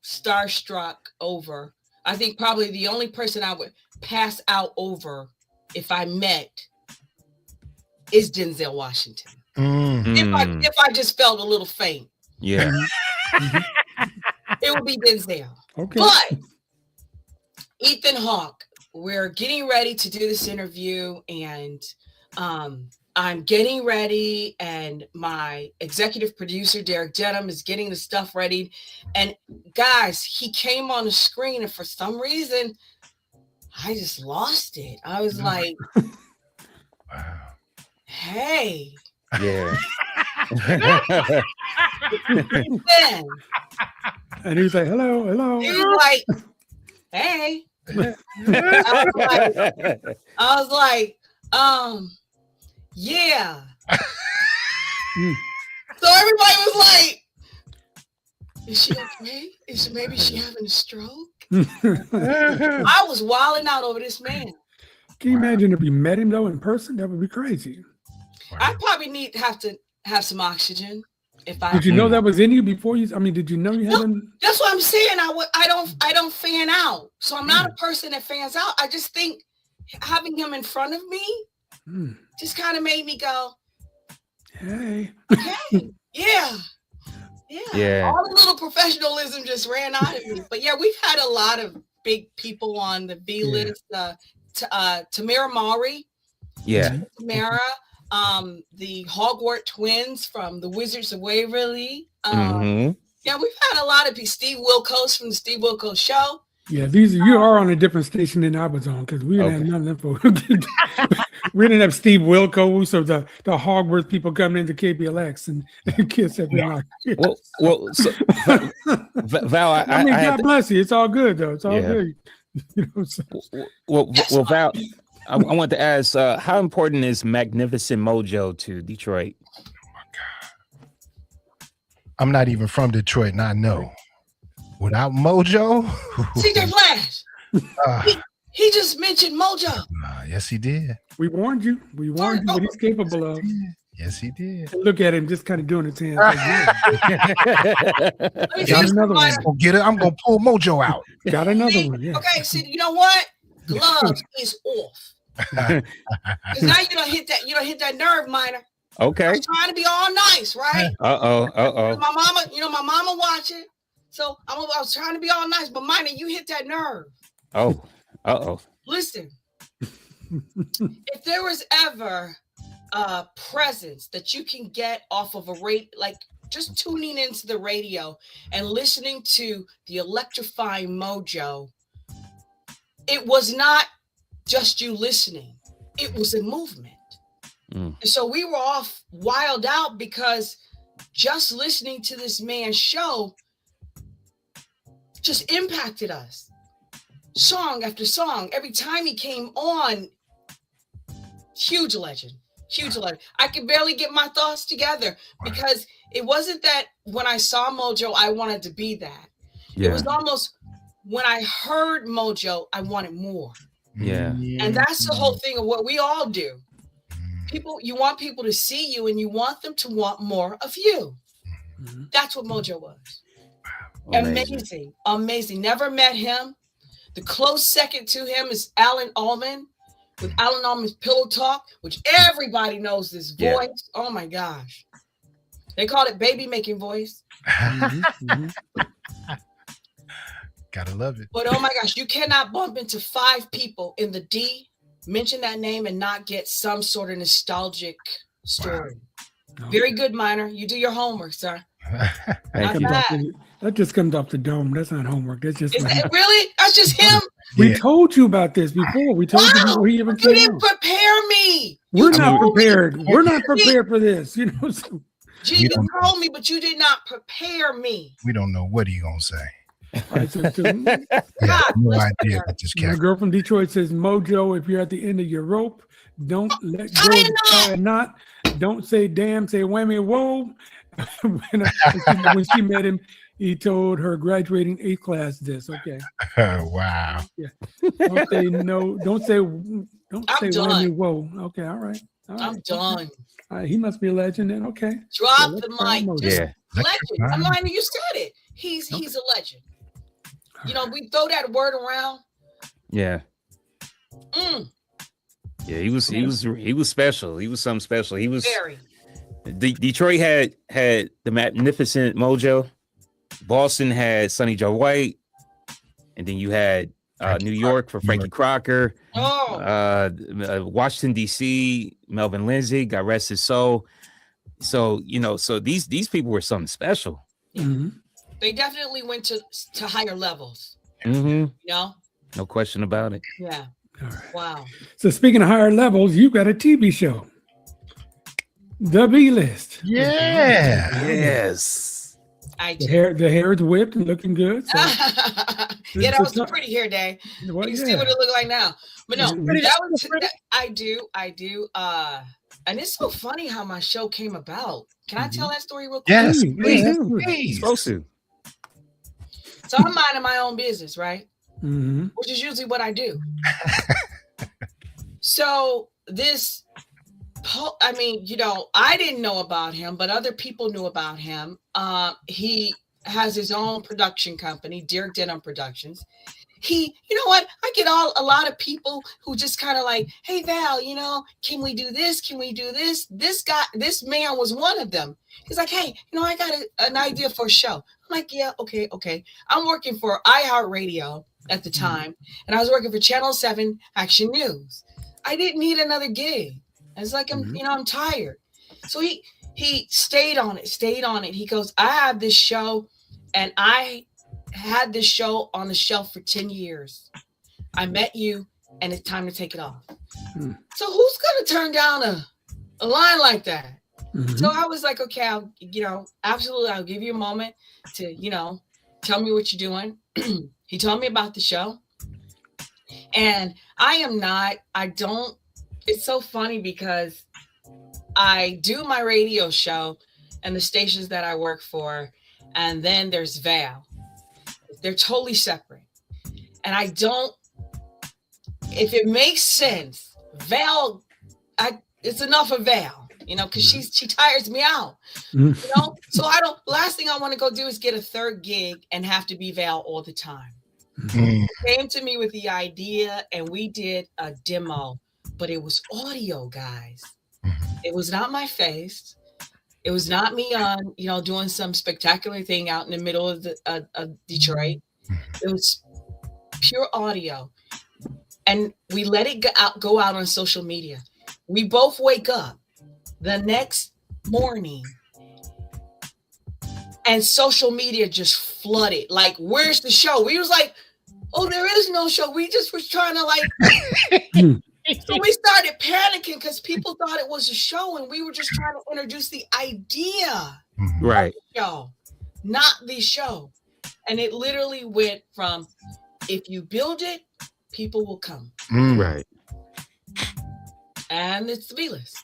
starstruck over. I think probably the only person I would pass out over if I met is Denzel Washington. If I just felt a little faint, Yeah. it would be Denzel. Okay. But Ethan Hawke, we're getting ready to do this interview, and I'm getting ready, and my executive producer, Derek Denham, is getting the stuff ready. And guys, he came on the screen, and for some reason, I just lost it. I was like, Wow. hey. Yeah. Then, And he was like, hello. he was like, hey. I was like, yeah. So everybody was like, is she okay? Maybe she having a stroke? I was wilding out over this man. Can you imagine if you met him though in person? That would be crazy. I probably have to have some oxygen. If I Did you know that was in you before you? I mean, did you know you had him? That's what I'm saying. I don't fan out. So I'm not a person that fans out. I just think having him in front of me just kind of made me go, Hey. okay, yeah. All the little professionalism just ran out of me. But yeah, we've had a lot of big people on the V list. Tamara Mowry. Yeah. Tamara. The Hogwarts twins from the Wizards of Waverly. Yeah, we've had a lot of people. Steve Wilkos from the Steve Wilkos Show. Yeah, you are on a different station than I was on because we didn't have nothing for. We didn't have Steve Wilkos or the Hogwarts people coming into KPLX and Kiss everything. Well, so, Val, I mean, God bless you. It's all good though. It's all good. You know, so. Well, Val, I want to ask, how important is Magnificent Mojo to Detroit? Oh my God. I'm not even from Detroit, and I know. Without Mojo, CJ Flash. He just mentioned Mojo. Yes, he did. We warned you. We warned you what he's capable of. Yes, he did. And look at him, just kind of doing his hands. Got another one. I'm gonna pull Mojo out. Got another one. Yeah. Okay, so you know what? Gloves is off. Because now you don't hit that nerve, minor. Okay. I was trying to be all nice, right? My mama watching. So I was trying to be all nice, but minor, you hit that nerve. Listen, if there was ever a presence that you can get off of a rate, like just tuning into the radio and listening to the electrifying Mojo, it was not just you listening, it was a movement. And so we were off wild out because just listening to this man's show just impacted us. Song after song, every time he came on, huge legend. I could barely get my thoughts together because it wasn't that when I saw Mojo, I wanted to be that. It was almost when I heard Mojo, I wanted more. Yeah. And that's the whole thing of what we all do. You want people to see you and you want them to want more of you. That's what Mojo was. Amazing. Never met him. The close second to him is Alan Allman with Alan Allman's Pillow Talk, which everybody knows this voice. Yeah. Oh my gosh. They call it baby making voice. Gotta love it. But oh my gosh, you cannot bump into 5 people in the D, mention that name, and not get some sort of nostalgic story. Wow. Very good, Minor. You do your homework, sir. That just comes off the dome. That's not homework. That's just really? That's just him. We told you about this before. We told you before he even came. You didn't prepare me. We're not prepared. We're not prepared for this. You know. So. Gee, you told me, but you did not prepare me. We don't know what he gonna say. Right, so no idea. My girl from Detroit says, Mojo, if you're at the end of your rope, don't let go of the don't say damn, say whammy, whoa. when she met him, he told her graduating 8th class this. Okay. Wow. Yeah. Don't say no. Don't say whammy, whoa. Okay. All right. I'm done. He must be a legend then. Okay. Drop the mic. Legend. I mean, you said it. He's a legend. You know, we throw that word around. Yeah. Yeah, he was special. He was something special. He was very. Detroit had the magnificent Mojo. Boston had Sonny Joe White, and then you had New York for Frankie Crocker. Washington D.C. Melvin Lindsay, God rest his soul. So so these people were something special. Mm-hmm. They definitely went to higher levels. Mm-hmm. You know, no question about it. Yeah. All right. Wow. So speaking of higher levels, you got a TV show, The B List. Yeah. Yes. I The do. hair is whipped and looking good. So Yeah, that was a pretty hair day. well, You can see what it looked like now. But no, I do. And it's so funny how my show came about. Can I tell that story real quick? Yes, please. please. Supposed to. So I'm minding my own business, right? Mm-hmm. Which is usually what I do. So this, I mean, I didn't know about him, but other people knew about him. He has his own production company, Derek Denham Productions. You know what? I get a lot of people who just kind of like, hey, Val, can we do this? Can we do this? This man was one of them. He's like, hey, I got an idea for a show. I'm like, yeah, okay. I'm working for iHeartRadio at the time, and I was working for Channel 7 Action News. I didn't need another gig. I was like, I'm tired. So he stayed on it. He goes, I have this show, and I had this show on the shelf for 10 years. I met you, and it's time to take it off. So who's going to turn down a line like that? So I was like, okay, absolutely. I'll give you a moment to, tell me what you're doing. He told me about the show, and it's so funny because I do my radio show and the stations that I work for, and then there's VAL. They're totally separate. And if it makes sense, Val, it's enough of Val, because she tires me out, So last thing I want to go do is get a third gig and have to be Val all the time. Came to me with the idea, and we did a demo, but it was audio, guys. It was not my face. It was not me on, doing some spectacular thing out in the middle of Detroit. It was pure audio. And we let it go out on social media. We both wake up the next morning, and social media just flooded. Like, where's the show? We was like, oh, there is no show. We just was trying to so we started panicking because people thought it was a show, and we were just trying to introduce the idea. Right. Of the show, not the show. And it literally went from, if you build it, people will come. Right. And it's the B list.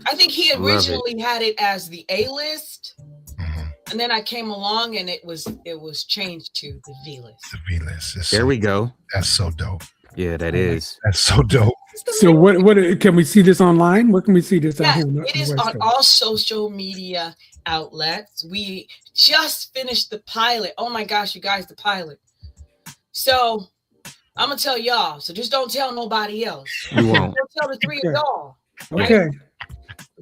I think he originally had it as the A list. And then I came along, and it was changed to the V list. The V list. There we go. That's so dope. Yeah, that is. That's so dope. So what can we see this online? Where can we see this? Yeah, it is on all social media outlets. We just finished the pilot. Oh my gosh, you guys, the pilot. So I'm gonna tell y'all. So just don't tell nobody else. You won't. Don't tell the three of y'all. Okay.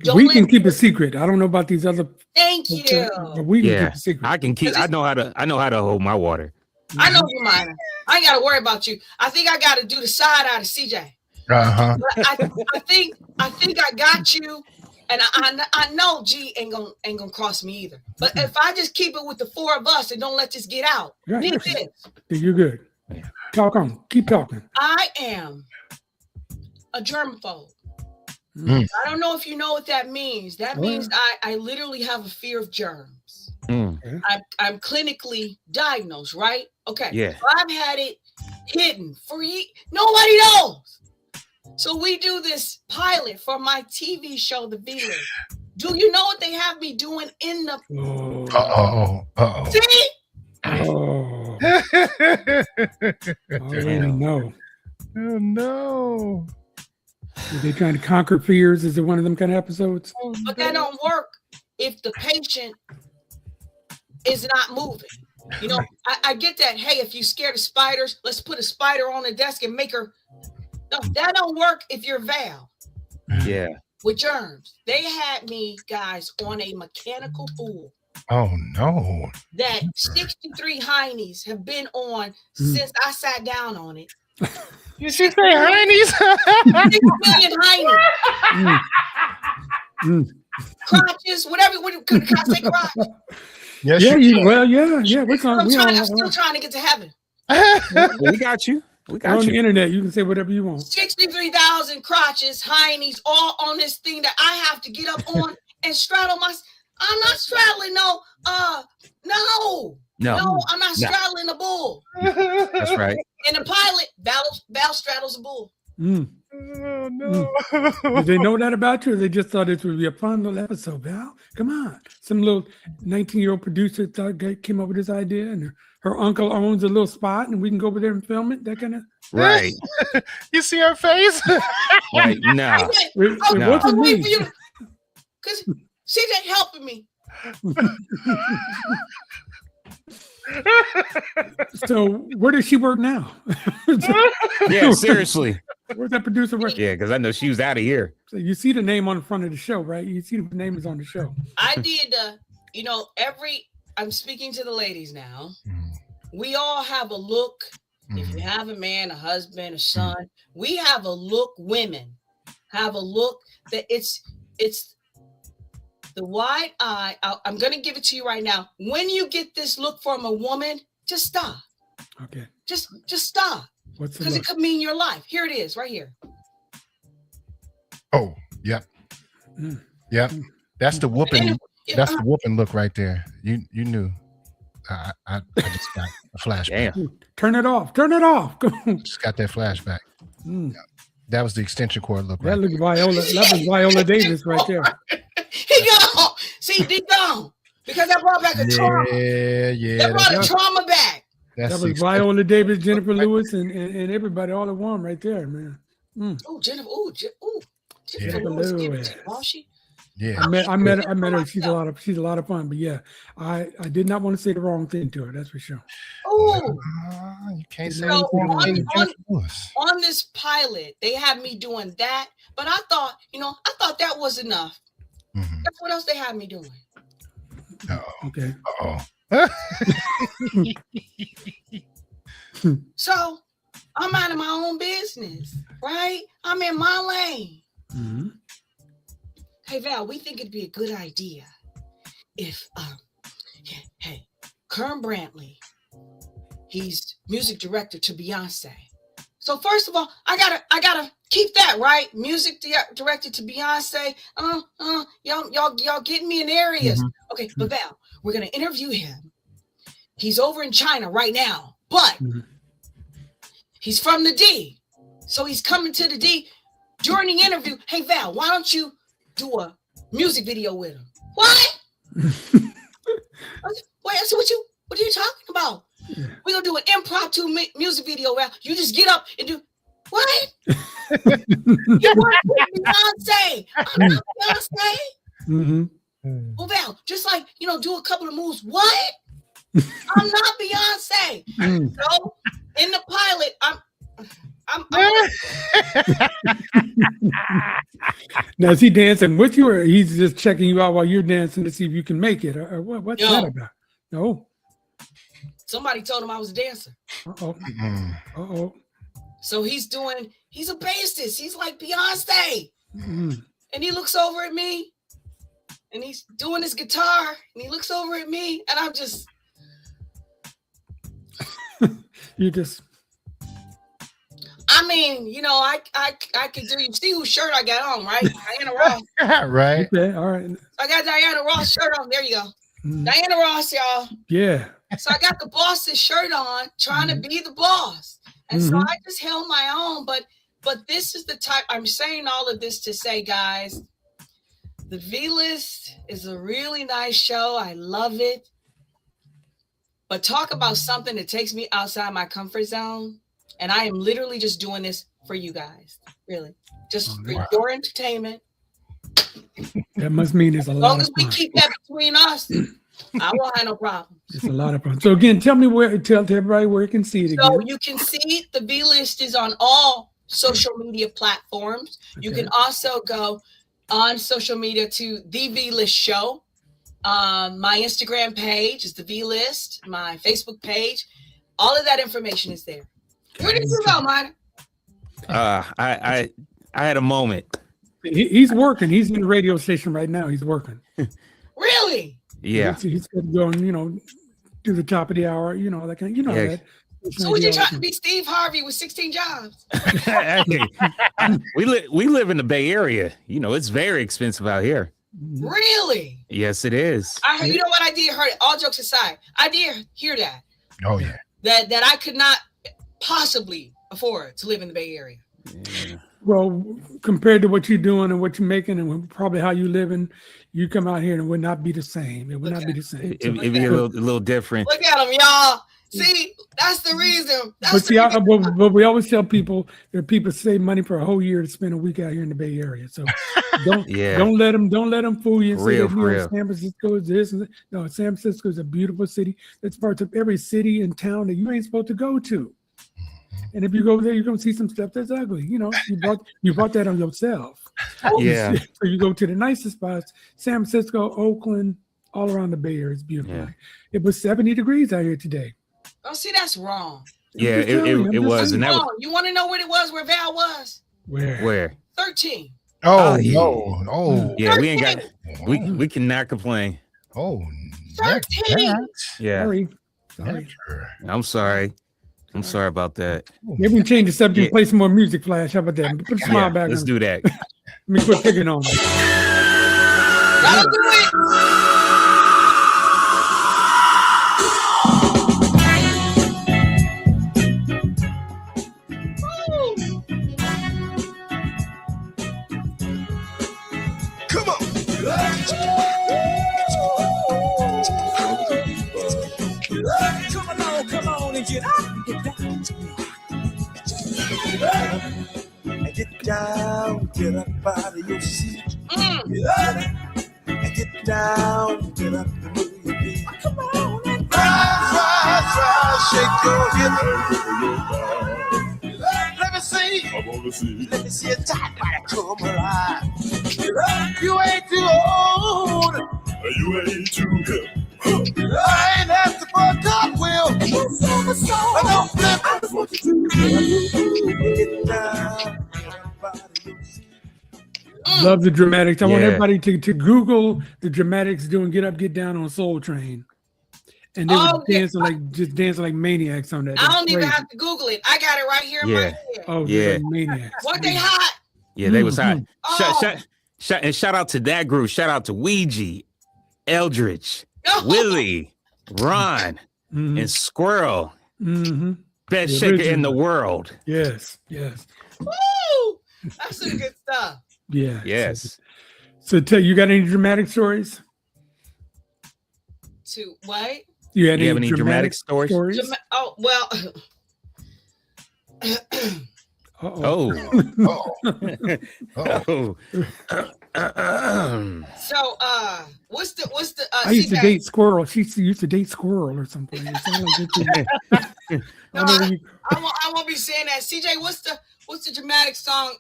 Don't We can keep a secret. I don't know about these other. Thank you. But we can keep a secret. I can keep. I know how to hold my water. I know you, mine. I ain't gotta worry about you. I think I gotta do the side out of CJ. But I think I got you, and I know G ain't gonna cross me either. But if I just keep it with the four of us and don't let this get out, you're good. Talk on. Keep talking. I am a germaphobe. I don't know if you know what that means. That means I literally have a fear of germs. I'm clinically diagnosed, right? Okay. Yeah. So I've had it hidden for nobody knows. So we do this pilot for my TV show, The V-List. Do you know what they have me doing in the? See? Already know. Oh no. Are they trying to conquer fears? Is it one of them kind of episodes? But that don't work if the patient is not moving. I get that. Hey, if you're scared of spiders, let's put a spider on the desk and make her. No, that don't work if you're Val. Yeah. with germs. They had me, guys, on a mechanical bull Oh no. that 63 heinies have been on since I sat down on it. You should say heinies. 6 million heinies. Crotches, whatever. Can I say crotch? Yes, Yeah, you well, yeah. We're I'm still trying to get to heaven. We got you. We on got the you. internet. You can say whatever you want. 63,000 crotches, heinies, all on this thing that I have to get up on and straddle my. I'm not straddling no. No, I'm not straddling the bull. That's right. And the pilot, Val straddles a bull. Oh, no. Did they know that about you, or they just thought this would be a fun little episode? Val, come on. Some little 19-year-old producer came up with this idea, and her uncle owns a little spot, and we can go over there and film it. That kind of Right. You see her face? Right. No. It No. wasn't I'm waiting me. for you because she's helping me. So where does she work now? Yeah, seriously. Where's that producer work? Yeah, because I know she was out of here. So you see the name on the front of the show, right? You see the name is on the show. I did, I'm speaking to the ladies now. We all have a look. If you have a man, a husband, a son, we have a look. Women have a look that it's the wide eye. I'm going to give it to you right now. When you get this look from a woman, just stop. Okay. Just stop. What's the Because it look? could mean your life. Here it is, right here. Oh, yep. Mm. Yep. That's the whooping. And That's the whooping look right there. You knew. I just got a flashback. Damn. Turn it off. Turn it off. Go on. Just got that flashback. Mm. That was the extension cord look That right look Viola. That was Viola Davis right there. He gone. See, he gone. Because that brought back a trauma. Yeah. That brought a trauma back. That's That the was Viola Davis, Jennifer Lewis, and everybody all at one right there, man. Mm. Oh, Jennifer. Oh, Jennifer Yeah. Lewis. Give it to you, won't she? Yeah. I met her. She's a lot of fun. But yeah, I did not want to say the wrong thing to her. That's for sure. Oh, You can't say So, anything on- Jennifer Lewis. on this pilot, they had me doing that, but I thought that was enough. Mhm. That's what else they had me doing. Uh-oh. Okay. Uh-oh. So I'm out of my own business, right? I'm in my lane. Mm-hmm. Hey Val, we think it'd be a good idea if hey, Kern Brantley, he's music director to Beyonce. So first of all, I gotta keep that right. Music directed to Beyonce. Y'all getting me in areas. Okay, but Val, we're gonna interview him. He's over in China right now, but he's from the D. So he's coming to the D during the interview. Hey Val, why don't you do a music video with him? What? Wait, so what are you talking about? Yeah. We're gonna do an impromptu music video. Val. You just get up and do what? You work with Beyonce. I'm not Beyonce. Mm-hmm. Well, Val, just like do a couple of moves. What? I'm not Beyonce. Mm. So in the pilot, I'm Now is he dancing with you, or he's just checking you out while you're dancing to see if you can make it, or what's No. that about? No. somebody told him I was a dancer. Uh-oh. Mm-mm. Uh-oh. So he's a bassist. He's like Beyonce. Mm. And he looks over at me and he's doing his guitar and he looks over at me and I'm just, You just I mean, I could do, you see whose shirt I got on, right? Diana Ross. Right. okay, all right. I got Diana Ross shirt on. There you go. Mm. Diana Ross, y'all. Yeah. So I got the boss's shirt on, trying to be the boss. And so Mhm. I just held my own. But this is the type, I'm saying all of this to say, guys, the V-List is a really nice show. I love it. But talk about something that takes me outside my comfort zone. And I am literally just doing this for you guys. Really. Just for your entertainment. That must mean there's a As lot long of as we fun. keep that between us, I won't have no problem. It's a lot of fun. So again, tell everybody where you can see it So again. you can see the V-List is on all social media platforms. You Okay. can also go on social media to the V List Show. My Instagram page is the V List. My Facebook page, all of that information is there. Where did you go, Minor? I had a moment. He's working. He's in the radio station right now. He's working. Really? Yeah. He's going to go and do the top of the hour. That kind. Yeah. That. So what you trying to be Steve Harvey with 16 jobs? we live in the Bay Area. It's very expensive out here. Really? Yes, it is. I heard. You know what I did? Heard it. All jokes aside, I did hear that. Oh yeah. That I could not possibly afford to live in the Bay Area. Yeah. Well, compared to what you're doing and what you're making and probably how you living, you come out here and it would not be the same. It would not be the same. It'd be a little different. Look at them, y'all. See, that's the reason. But we always tell people that people save money for a whole year to spend a week out here in the Bay Area. So don't let them fool you and say that San Francisco is this and that. No, San Francisco is a beautiful city. It's parts of every city and town that you ain't supposed to go to. And if you go there, you're gonna see some stuff that's ugly. You brought that on yourself. Yeah. So you go to the nicest spots, San Francisco, Oakland, all around the Bay Area. It's beautiful. Yeah. It was 70 degrees out here today. Oh, see, that's wrong. Yeah, it was. And that was, you want to know what it was where Val was? where? 13. Oh, yeah. no. Oh. Yeah, we ain't got. We cannot complain. Oh. 13. Yeah. Sorry. I'm sorry. I'm sorry about that. Maybe we can change the subject and play some more music, Flash. How about that? Put a smile back let's on. do that. Let me quit picking on you. Don't do it. Come on. Come on and get up and get down. And get down, get up out of your seat. Get up and get down, get up and move your feet. Come on and rise, shake your hips. Let me see. I wanna see. Let me see a tight body come alive. You ain't too old. You ain't too hip. I ain't asking for a cartwheel. I don't flip. I just want you to get down. Love the dramatics. I want everybody to Google the dramatics doing Get Up, Get Down on Soul Train. And they were dancing like maniacs on that. I don't even have to Google it. I got it right here in my head. Oh, yeah. Like maniacs. Weren't they hot? Yeah, they was hot. Oh. Shout out to that group. Shout out to Ouija, Eldridge, Willie, Ron, and Squirrel. Best shaker in the world. Yes. Woo! That's some good stuff. Yeah. Yes. So you got any dramatic stories? To what? You have any dramatic stories? Oh, well. Oh. So what's the I used to date Squirrel. She used to date Squirrel or something. It sounded like I won't be saying that. CJ, what's the dramatic song?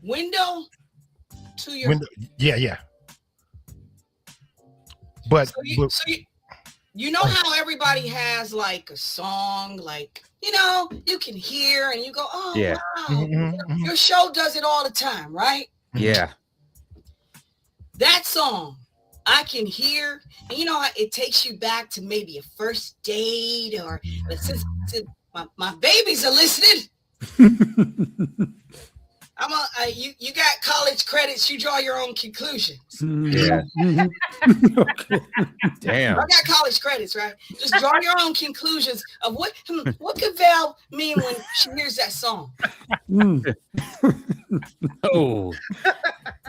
Window to your window. Yeah. But you know how everybody has like a song, like you can hear and you go, oh yeah. Wow. Your show does it all the time, right? Yeah. That song I can hear, and it takes you back to maybe a first date, or since my babies are listening. You got college credits. You draw your own conclusions. Yeah. Okay. Damn. I got college credits, right? Just draw your own conclusions of what could Val mean when she hears that song. Oh.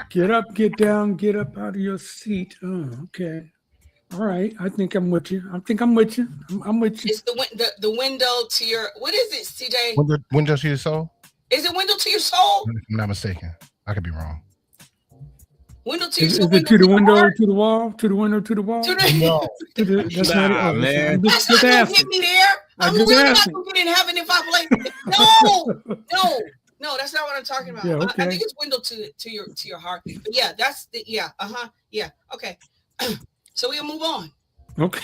Get up, get down, get up out of your seat. Oh, okay. All right. I think I'm with you. I'm with you. It's the window to your, what is it, CJ? Window to your soul? Is it window to your soul? If I'm not mistaken. I could be wrong. Window to your soul. Is it to the window, to the wall, to the window, to the wall? No. That's not it. Oh, man. That's not gonna get me there. I'm really not gonna get in heaven if I play. No, that's not what I'm talking about. Yeah, I okay. think it's dwindled to your heart. But yeah, that's the yeah. Yeah. Okay. So we'll move on. Okay.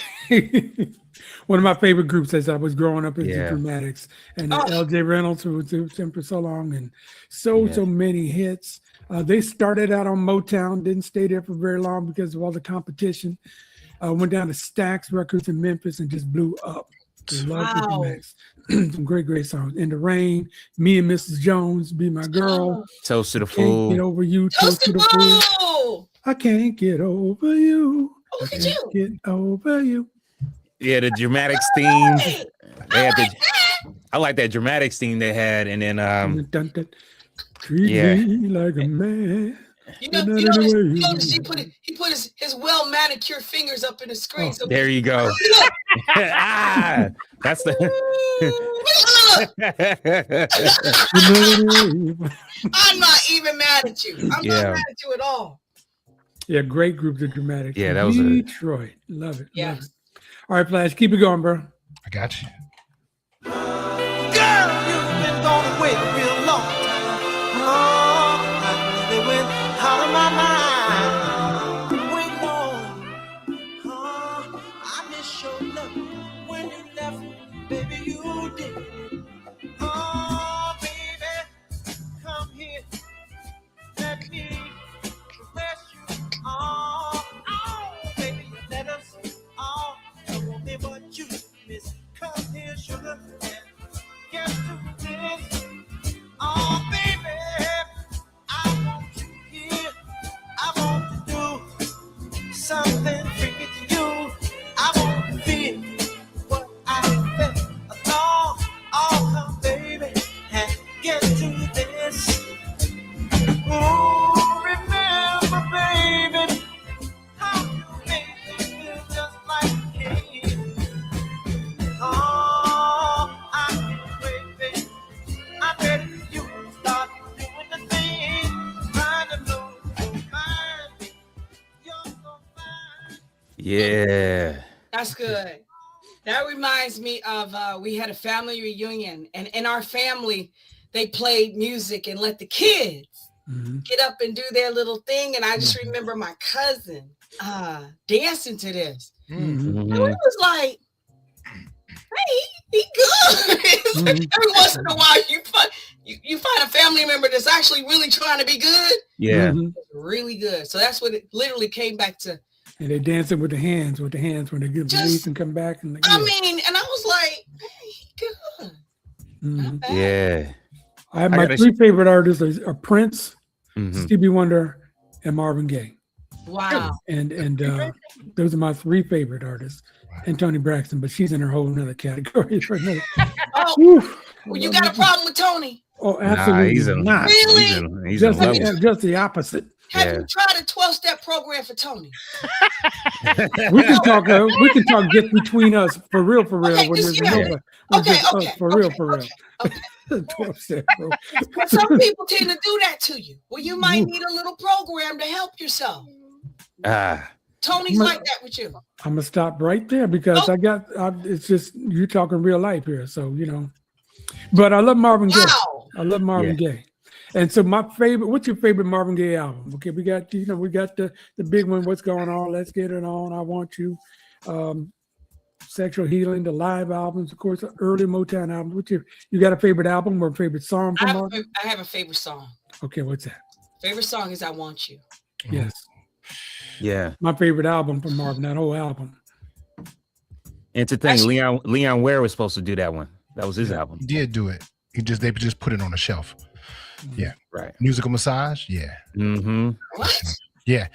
One of my favorite groups as I was growing up is the Yeah. Dramatics, and Oh. L.J. Reynolds, who was with them for so long, and so many hits. They started out on Motown, didn't stay there for very long because of all the competition. Went down to Stax Records in Memphis and just blew up. Love the Dramatics. Some great songs. In the Rain, Me and Mrs. Jones, Be My Girl. Toast to the Can't Fool. Get Over You, Toast to the Fool. I can't get over you. Oh, look I at can't you. get over you. Yeah, the Dramatics theme. Hey, They had like that. I like that Dramatics theme they had, and then Treat yeah. me like a man. You notice he put his well manicured fingers up in the screen. Oh, So there you go. That's the. I'm not even mad at you. I'm not mad at you at all. Yeah, great group, the Dramatics. Yeah, that was Detroit. Love it. Yes. Love it. All right, Flash, keep it going, bro. I got you. Girl, you've been gone away a real long time. Oh, I really went out of my mind. Wait long. Oh, I miss your love when you left, baby, you did. Oh, baby, come here. Let me caress you. Oh, baby, let us all know me what you miss. Come here, sugar. Get to this. Oh, baby, I want you here. I want to do something freaky to you. I want to feel what I felt along. Oh, come, baby, and get to this. Oh, remember, baby, how you made me feel just like a king. Oh, I can't wait, baby. I'm ready for you to start doing the thing. Trying to blow your mind. You're so fine. Yeah. That's good. That reminds me of we had a family reunion, and in our family, they played music and let the kids get up and do their little thing. And I just remember my cousin dancing to this. And we was like, hey, he good. Every once in a while, you find a family member that's actually really trying to be good. Yeah. Really good. So that's what it literally came back to. And they're dancing with the hands when they get released and come back. And I mean, and I was like, hey, he good. Not bad. Yeah. I have my three favorite artists are Prince, Stevie Wonder, and Marvin Gaye. Wow. And those are my three favorite artists. And Toni Braxton, but she's in her whole another category. For another. Oh, well, you got a problem with Tony? Oh, absolutely not. Really? He's just the opposite. Have you tried a 12-step program for Tony? We can talk just between us for real. Okay, When there's for real. 12-step program. Some people tend to do that to you. Well, you might need a little program to help yourself. Tony's like that with you. I'm gonna stop right there because it's just you're talking real life here, so you know. But I love Marvin Gaye. I love Marvin Gaye. And so my favorite, what's your favorite Marvin Gaye album? Okay, we got the big one, What's Going On, Let's Get It On, I Want You, Sexual Healing, the live albums, of course, early Motown albums. You got a favorite album or a favorite song from Marvin? I have a favorite song. Okay, what's that? Favorite song is I Want You. Yes. Yeah. My favorite album from Marvin, that whole album. And to think, Leon Ware was supposed to do that one. That was his album. He did do it. They just put it on the shelf. Yeah. Right. Musical Massage. Yeah. What? Yeah.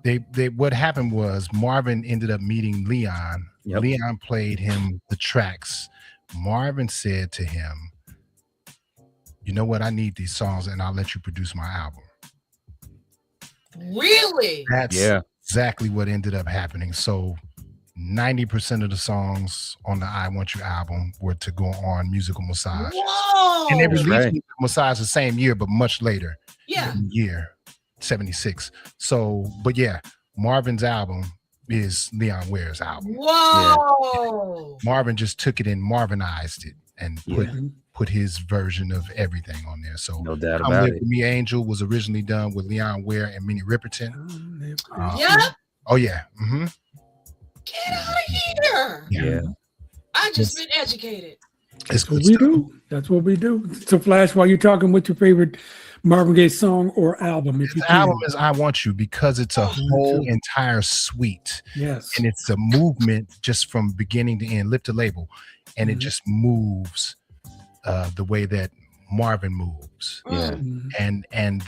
They what happened was Marvin ended up meeting Leon. Yep. Leon played him the tracks. Marvin said to him, you know what? I need these songs and I'll let you produce my album. Really? That's exactly what ended up happening. So 90% of the songs on the I Want You album were to go on Musical Massage. Whoa! And they released Musical Massage the same year, but much later. Yeah. Year 76. So, but yeah, Marvin's album is Leon Ware's album. Whoa! Yeah. Marvin just took it and Marvinized it and put his version of everything on there. So No doubt Come about Live it. With Me Angel was originally done with Leon Ware and Minnie Riperton. Yep. Oh yeah. Mm-hmm. Get out of here. Yeah. I just been educated. It's That's what good we stuff. do. That's what we do. So, Flash, while you're talking, what's your favorite Marvin Gaye song or album? If you The can. album is I Want You because it's a whole too. entire suite. Yes. And it's a movement just from beginning to end, lip to label. And it just moves the way that Marvin moves. Yeah. Mhm. And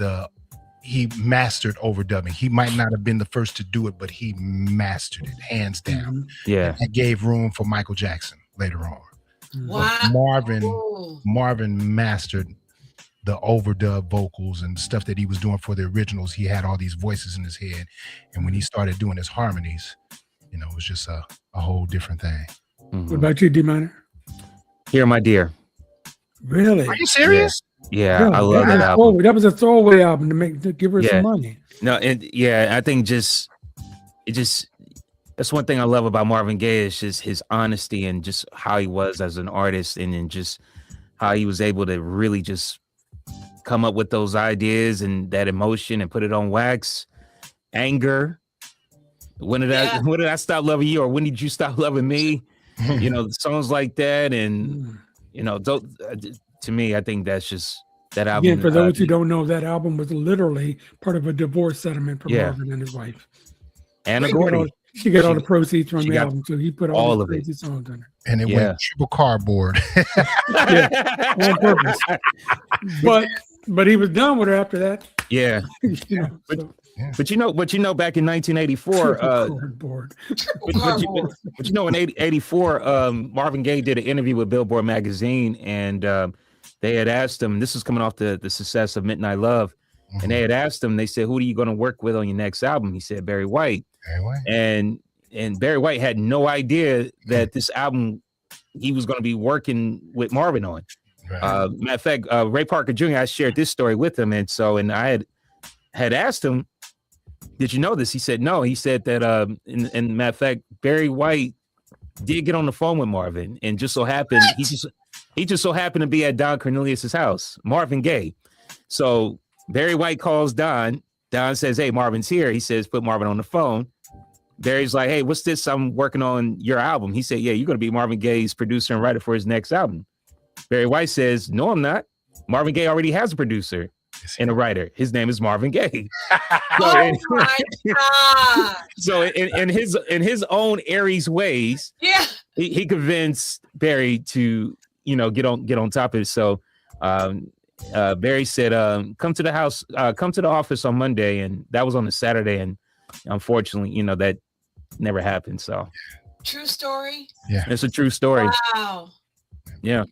he mastered overdubbing. He might not have been the first to do it, but he mastered it hands down. Yeah. And gave room for Michael Jackson later on. Wow. But Marvin mastered the overdub vocals and stuff that he was doing for the originals. He had all these voices in his head. And when he started doing his harmonies, you know, it was just a whole different thing. What about you, D Minor? Here, my dear. Really? Are you serious? Yeah, I love that album. Oh, that was a throwaway album to give her some money. No, and I think that's one thing I love about Marvin Gaye is just his honesty and just how he was as an artist, and then just how he was able to really just come up with those ideas and that emotion and put it on wax. Anger. When did I stop loving you, or when did you stop loving me? You know, songs like that, and you know, to me, I think that's just that album. Again, for those who don't know, that album was literally part of a divorce settlement for Marvin and his wife. Anna Gordy. She got all the proceeds from the album, so he put all the of crazy songs in it. And it went triple cardboard. On purpose. But he was done with her after that. Yeah. You know, But you know, back in 1984, but you know, in 84, Marvin Gaye did an interview with Billboard magazine, and they had asked him, this was coming off the success of Midnight Love, and they had asked him, they said, who are you going to work with on your next album? He said, Barry White. And Barry White had no idea that this album he was going to be working with Marvin on. Matter of fact, Ray Parker Jr., I shared this story with him, and I had asked him, did you know this? He said no. He said that in matter of fact, Barry White did get on the phone with Marvin, and just so happened he just so happened to be at Don Cornelius's house, Marvin Gaye. So Barry White calls Don. Don says, hey, Marvin's here. He says, put Marvin on the phone. Barry's like, hey, what's this? I'm working on your album. He said, yeah, you're going to be Marvin Gaye's producer and writer for his next album. Barry White says, no, I'm not. Marvin Gaye already has a producer and a writer. His name is Marvin Gaye. Oh my God. So in his own Aries ways, he convinced Barry to, you know, get on top of it. So Barry said, come to the house, come to the office on Monday, and that was on a Saturday, and unfortunately, you know, that never happened. So true story. Yeah, it's a true story. Wow. Yeah.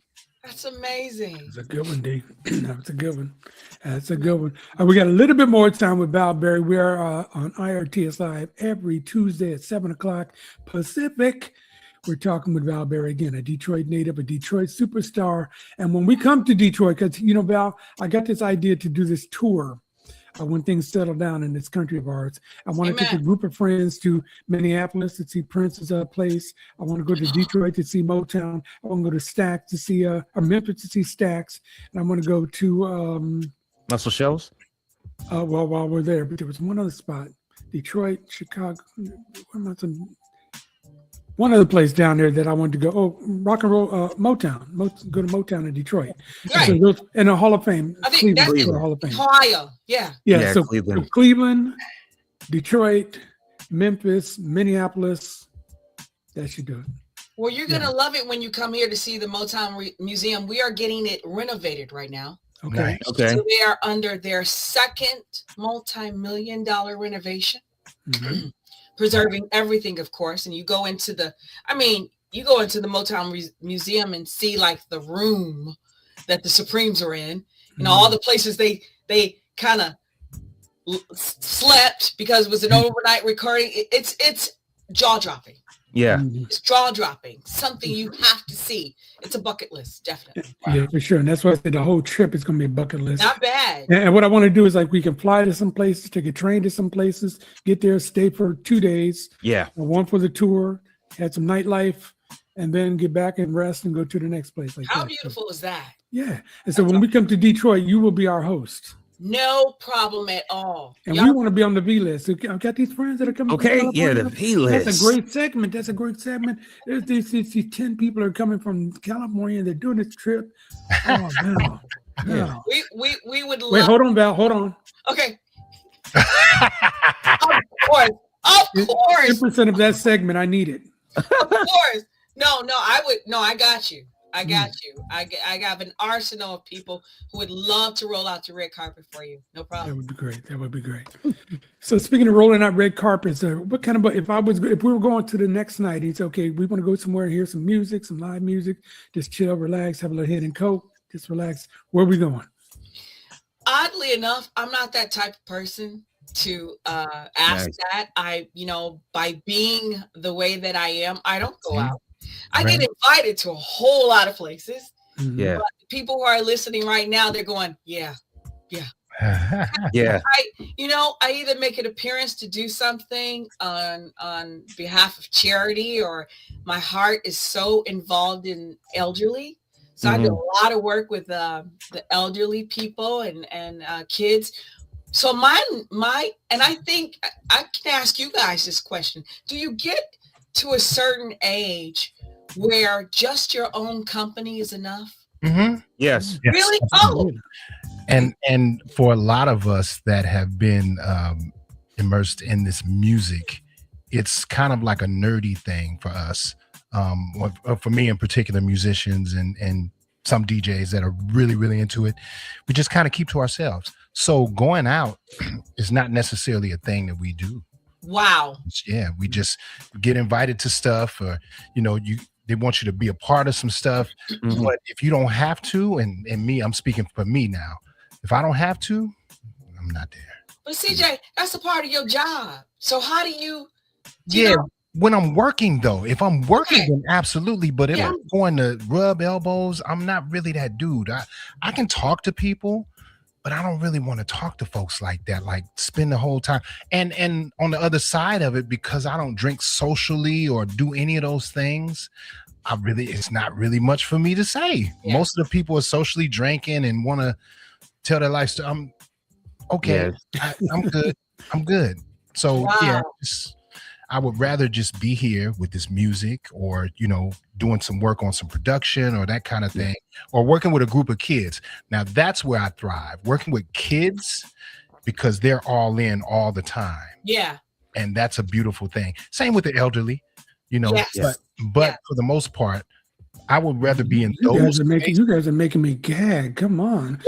That's amazing. That's a good one, D. That's a good one. That's a good one. We got a little bit more time with Val Berry. We are on IRTS Live every Tuesday at 7:00 Pacific. We're talking with Val Berry again, a Detroit native, a Detroit superstar. And when we come to Detroit, because, you know, Val, I got this idea to do this tour when things settle down in this country of ours. I want to take a group of friends to Minneapolis to see Prince's place. I want to go to Detroit to see Motown. I want to go to Stax to see, or Memphis to see Stax. And I want to go to Muscle Shoals. Well, while we're there, but there was one other spot, Detroit, Chicago. One other place down there that I wanted to go. Oh, rock and roll, Motown. Go to Motown in Detroit. Right. So those, in the Hall of Fame. I think that's Cleveland Hall of Fame. Ohio. Yeah. Yeah. So Cleveland, Detroit, Memphis, Minneapolis. That should do it. Well, you're gonna love it when you come here to see the Motown Museum. We are getting it renovated right now. Okay. Nice. Okay. So they are under their second multi-million-dollar renovation. Mm-hmm. Preserving everything, of course. And you go into the Motown Museum and see like the room that the Supremes are in, you know, all the places they kind of slept because it was an overnight recording. It's jaw-dropping. Yeah. It's jaw-dropping. Something you have to see. It's a bucket list, definitely. Yeah, for sure. And that's why I said the whole trip is going to be a bucket list. Not bad. And what I want to do is like we can fly to some places, take a train to some places, get there, stay for 2 days. Yeah. One for the tour, had some nightlife, and then get back and rest and go to the next place. Like How that. beautiful is that? Yeah. And so when we come to Detroit, you will be our host. No problem at all. And we want to be on the V list. So I've got these friends that are coming. Okay, from yeah, the California. V list. That's a great segment. That's a great segment. There's these 10 people are coming from California and they're doing this trip. Oh, no. Yeah. We would love. Wait, hold on, Val. Hold on. Okay. Of course. 10% of that segment, I need it. Of course. No, I got you. I got you. I got an arsenal of people who would love to roll out the red carpet for you. No problem. That would be great. That would be great. So speaking of rolling out red carpets, what kind of, if we were going to the next night, it's okay. We want to go somewhere and hear some music, some live music, just chill, relax, have a little hit and coke, just relax. Where are we going? Oddly enough, I'm not that type of person to ask that. By being the way that I am, I don't go out. I get invited to a whole lot of places. Yeah. But the people who are listening right now, they're going, yeah. Yeah. I either make an appearance to do something on behalf of charity, or my heart is so involved in elderly. So I do a lot of work with the elderly people and kids. So and I think I can ask you guys this question. Do you get to a certain age where just your own company is enough? Mm-hmm. Yes. Really? Oh. And for a lot of us that have been immersed in this music, it's kind of like a nerdy thing for us. For me in particular, musicians and some DJs that are really, really into it, we just kind of keep to ourselves. So going out is not necessarily a thing that we do. Wow. Yeah, we just get invited to stuff, or they want you to be a part of some stuff. But if you don't have to, and me, I'm speaking for me now. If I don't have to, I'm not there. But CJ, that's a part of your job. So how do you? When I'm working though, if I'm working, then absolutely. But if I'm going to rub elbows, I'm not really that dude. I can talk to people, but I don't really want to talk to folks like that, like spend the whole time. And on the other side of it, because I don't drink socially or do any of those things, it's not really much for me to say. Yeah. Most of the people are socially drinking and want to tell their life story. I'm okay. Yeah. I'm good. I'm good. So I would rather just be here with this music, or doing some work on some production or that kind of thing, or working with a group of kids. Now that's where I thrive, working with kids, because they're all in all the time. Yeah. And that's a beautiful thing. Same with the elderly, but for the most part, I would rather be in those. You guys are making me gag. Come on.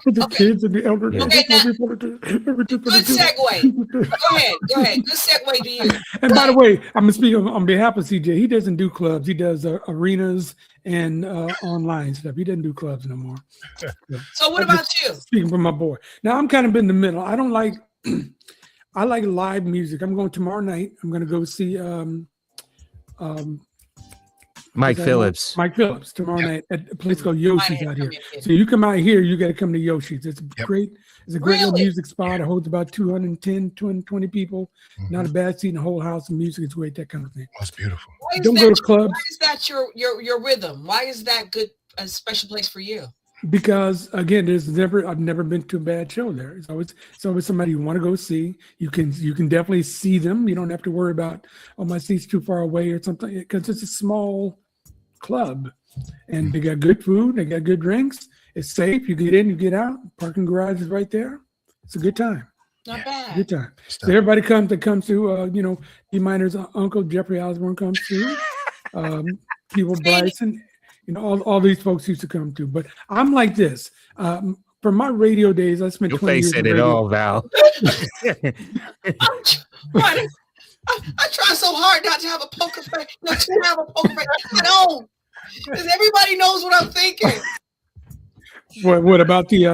The kids and the elderly. Okay, good segue. Go ahead. Good segue to you. And by the way, I'm going to speak on behalf of CJ. He doesn't do clubs. He does arenas and online stuff. He doesn't do clubs no more. So what about you? Speaking from my boy. Now I'm kind of in the middle. I don't like. I like live music. I'm going tomorrow night. I'm going to go see Mike Phillips tomorrow night at a place called Yoshi's out here. So you come out here, you got to come to Yoshi's. It's great. It's a great little music spot. It holds about 210, 220 people. Not a bad seat in the whole house. The music is great, that kind of thing. That's beautiful. Don't go to clubs. Why is that your rhythm? Why is that a special place for you? Because again, I've never been to a bad show there. It's always somebody you want to go see. You can definitely see them. You don't have to worry about, my seat's too far away or something, because it's a small club and they got good food, they got good drinks, it's safe, you get in, you get out, parking garage is right there. It's a good time. Not bad. Good time. So everybody comes to D Minor's uncle Jeffrey Osborne comes to, people Bryson, all these folks used to come to. But I'm like this. From my radio days, I spent 20 years in it all, Val. I try so hard not to have a poker face. Not to have a poker face. I don't, because everybody knows what I'm thinking. What about the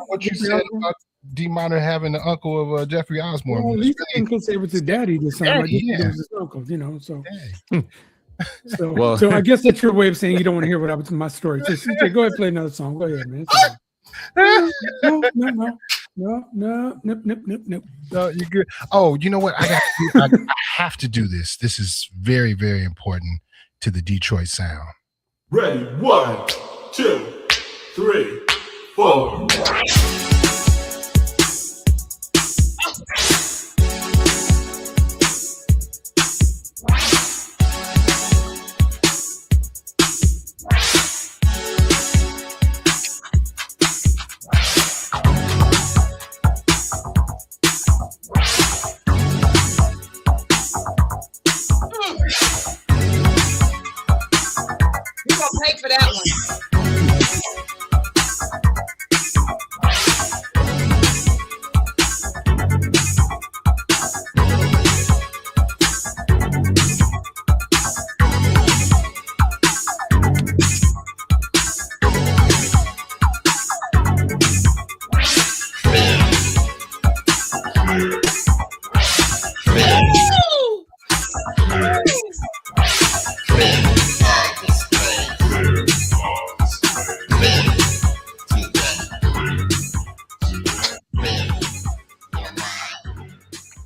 what you said about D Minor having the uncle of Jeffrey Osborne? Well, at least I can say it was his daddy this time. It was his uncle, So. So I guess that's your way of saying you don't want to hear what happened to my story. So CJ, go ahead and play another song. Go ahead, man. No. No, you're good. Oh, you know what? I have to do this. This is very, very important to the Detroit sound. Ready, 1, 2. 3, 4. You gonna pay for that one.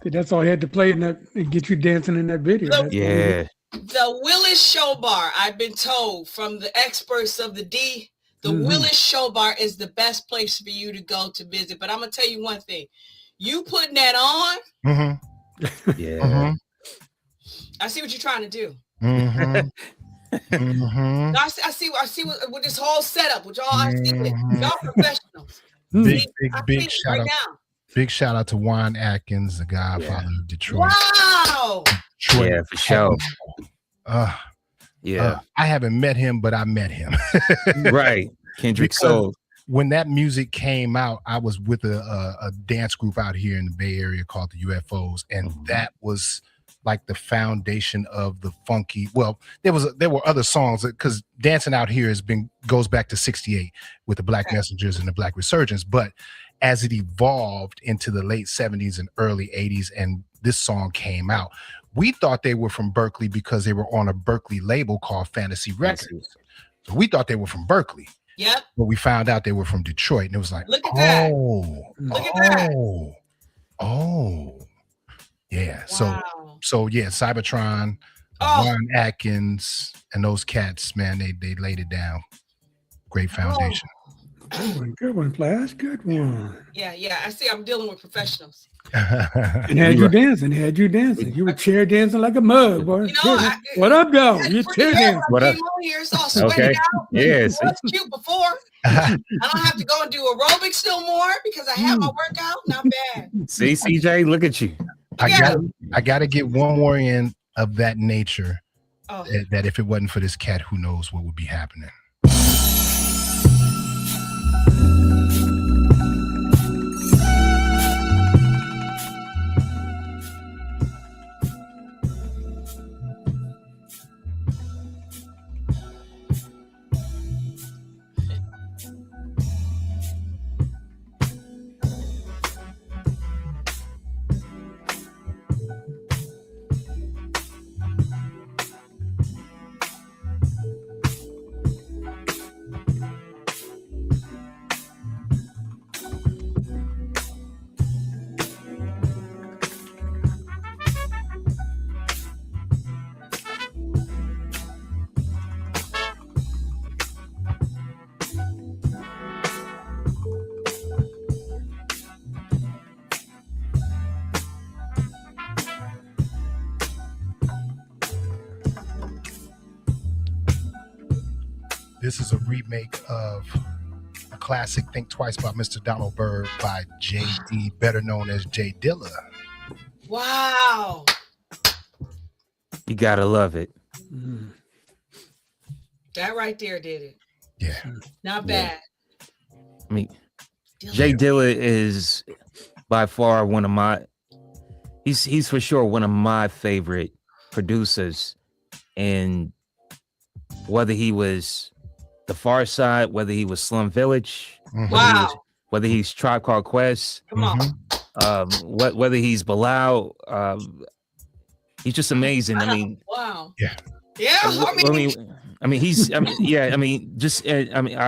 That's all he had to play in that and get you dancing in that video. Look, That's all he did. Yeah. The Willis Show Bar, I've been told from the experts of the D, the Willis Show Bar is the best place for you to go to visit. But I'm gonna tell you one thing: you putting that on, Yeah. I see what you're trying to do. Mm-hmm. No, I see what with this whole setup, which all I see it. Y'all professionals. Big I see it shout right out. now. Big shout out to Juan Atkins, the godfather of Detroit. Wow. Detroit. Yeah, for sure. I haven't met him, but I met him. Right. Kendrick Soul. When that music came out, I was with a dance group out here in the Bay Area called the UFOs, and that was like the foundation of the funky. Well, there were other songs because dancing out here goes back to '68 with the Black Messengers and the Black Resurgence, but as it evolved into the late 70s and early 80s, and this song came out, we thought they were from Berkeley because they were on a Berkeley label called Fantasy Records. So we thought they were from Berkeley. Yep. But we found out they were from Detroit, and it was like, look at that. Look at that. Oh, yeah. Wow. So yeah, Cybertron, Juan Atkins, and those cats, man, they laid it down. Great foundation. Good one, Flash. Good one. Yeah. I see. I'm dealing with professionals. And had you dancing. You were chair dancing like a mug, boy. You know, what up, though? You chair dancing. What up? Here, it's all sweaty Okay. out. Yes. It was cute before. I don't have to go and do aerobics no more because I have my workout. Not bad. See, CJ, look at you. I gotta get one more in of that nature. Oh. That if it wasn't for this cat, who knows what would be happening. This is a remake of a classic Think Twice About Mr. Donald Byrd by J.D., better known as J Dilla. Wow. You gotta love it. That right there did it. Yeah. Not bad. I mean, J Dilla is by far one of my, he's for sure one of my favorite producers. And whether he was The Far Side, whether he was Slum Village, whether he's Tribe Called Quest, Come on. whether he's Bilal, he's just amazing. I mean, wow. Yeah. Yeah. I mean, he's. I mean, yeah. I mean, just. I mean,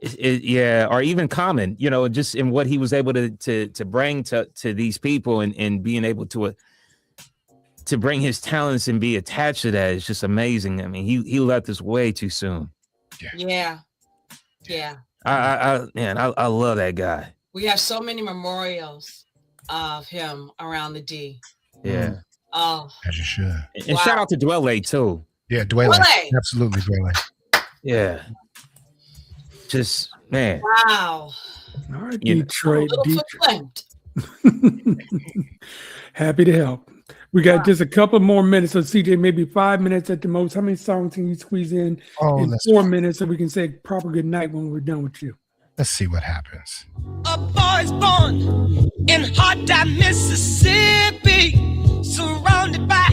yeah, or even Common. You know, just in what he was able to bring to these people and being able to bring his talents and be attached to that is just amazing. I mean, he left us way too soon. Yeah. Yeah. I love that guy. We have so many memorials of him around the D. Yeah. Oh, As you should. And shout out to Dwelle too. Yeah, Dwelle. Dwelle. Absolutely, Dwelle. Yeah. Just man. Wow. All right, You know. Detroit. Detroit. Happy to help. We got just a couple more minutes. So CJ, maybe 5 minutes at the most. How many songs can you squeeze in 4 minutes so we can say proper good night when we're done with you? Let's see what happens. A boy's born in hot time, Mississippi, surrounded by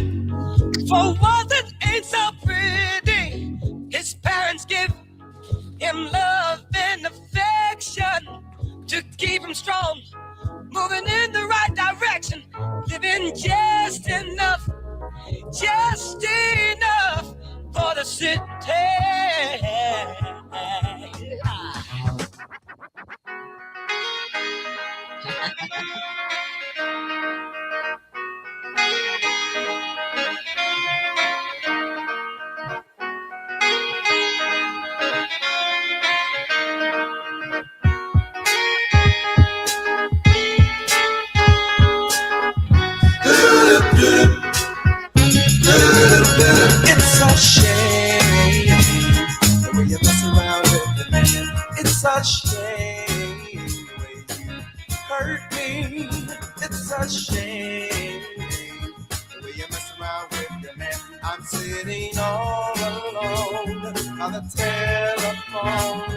four walls that ain't so pretty. His parents give him love and affection to keep him strong, moving in the right direction, living just enough for the city. It's a shame the way you mess around with the man. It's a shame the way you hurt me. It's a shame the way you mess around with the man. I'm sitting all alone on the telephone,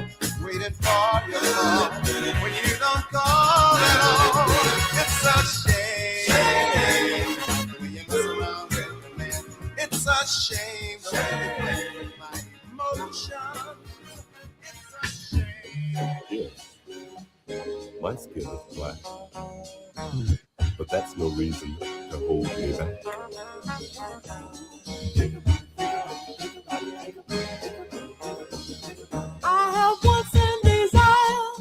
waiting for your call when you don't call at all. It's a shame the way you mess around with the man. It's a shame the way you play with my emotions. It's a shame. My skin is black, but that's no reason to hold me back. I have wants and desires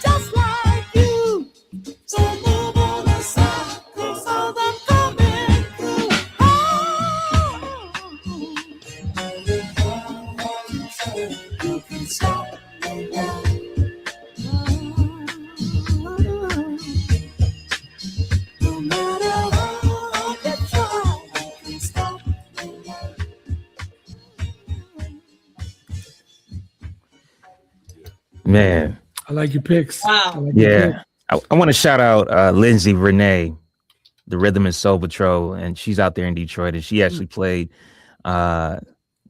just like you. So move on aside, 'cause all I'm coming through. You can stop me now. No matter how you try, you can stop me now. Man. I like your picks. Wow. I like your Yeah. picks. I want to shout out Lindsay Renee, the Rhythm and Soul Patrol, and she's out there in Detroit, and she actually played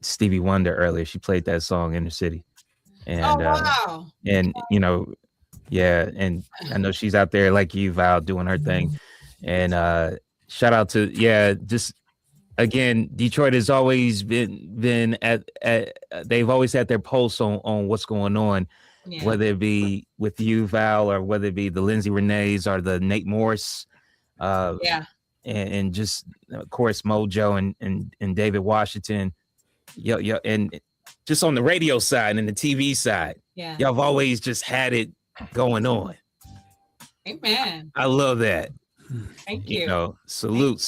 Stevie Wonder earlier. She played that song in the city. And Oh, wow. and you know, yeah, and I know she's out there like you, Val, doing her thing. And shout out to just again, Detroit has always been at they've always had their pulse on what's going on. Yeah. Whether it be with you, Val, or whether it be the Lindsay Renees or the Nate Morris, and just of course Mojo and David Washington, and just on the radio side and the TV side, y'all have always just had it going on. Amen. I love that. Thank you. You know, salute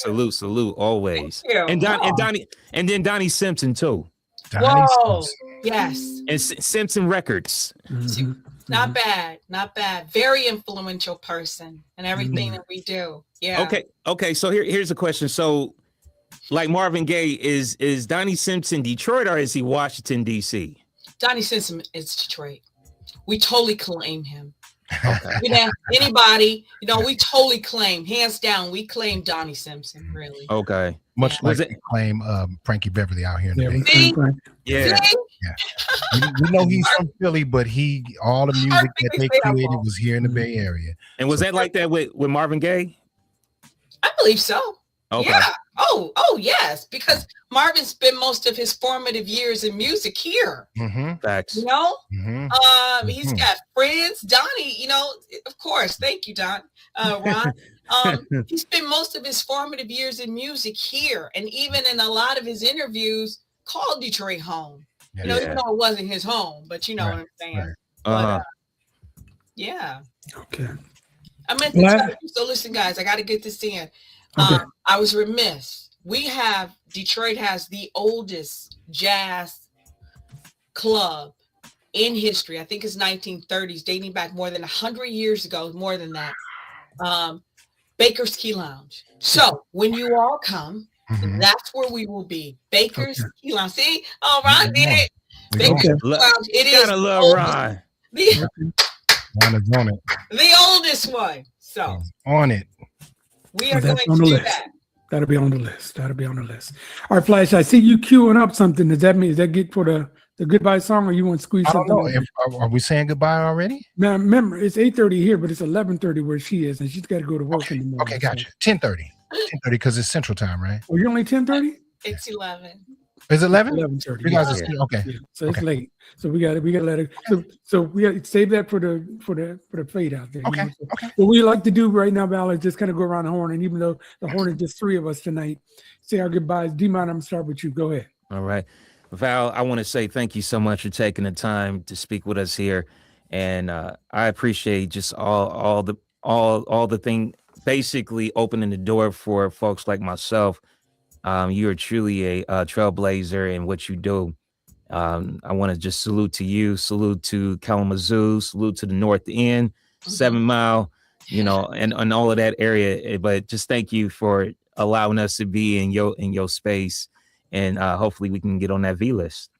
always. Thank you. And Donnie, and then Donnie Simpson too. Whoa. Yes. And Simpson Records. Mm-hmm. Not bad. Not bad. Very influential person in everything that we do. Yeah. Okay. So here's a question. So, like Marvin Gaye, is Donnie Simpson Detroit or is he Washington D.C.? Donnie Simpson is Detroit. We totally claim him. Okay. You know, anybody, we totally claim, hands down, we claim Donnie Simpson, really. Okay. Much like we claim Frankie Beverly out here in the Bay. See? Yeah. See? We know he's from Philly, but all the music that they created was here in the Bay Area. And was that like that with Marvin Gaye? I believe so. Okay. Yeah. Oh, yes. Because Marvin spent most of his formative years in music here. Mm-hmm. Facts. You know? Mm-hmm. He's got friends. Donnie, of course. Thank you, Ron. He spent most of his formative years in music here. And even in a lot of his interviews, called Detroit home. Yeah. Even though it wasn't his home, but you know what I'm saying. Right. But, yeah. Okay. I meant to tell you. So listen, guys, I got to get this in. Okay. I was remiss. Detroit has the oldest jazz club in history. I think it's 1930s, dating back more than 100 years ago, more than that. Baker's Key Lounge. So when you all come, that's where we will be. Baker's Key Lounge. See, all right, did it. Baker's Key Lounge. It is. Gotta love Ron. Ron is on it. The oldest one. So on it. We are going to do that. That'll be on the list. That'll be on the list. All right, Flash. I see you queuing up something. Does that mean, is that get for the goodbye song, or you want to squeeze something? I don't know. Are we saying goodbye already? Now remember, it's 8:30 here, but it's 11:30 where she is, and she's got to go to work in the morning. Okay, gotcha. 10:30. 10:30 because it's Central Time, right? Oh, you're only 10:30? It's 11. Is it 11? 11:30. You guys are still, okay. Yeah. So it's late. So we got to let it. So we got to save that for the fade out there. Okay. You know? Okay. What we like to do right now, Val, is just kind of go around the horn, and even though the horn is just 3 of us tonight, say our goodbyes. D-Mon, I'm gonna start with you. Go ahead. All right, Val, I want to say thank you so much for taking the time to speak with us here, and I appreciate just all the thing, basically opening the door for folks like myself. You are truly a trailblazer in what you do. I want to just salute to you, salute to Kalamazoo, salute to the North End, 7 Mile, you know, and all of that area. But just thank you for allowing us to be in your space, and hopefully we can get on that V list.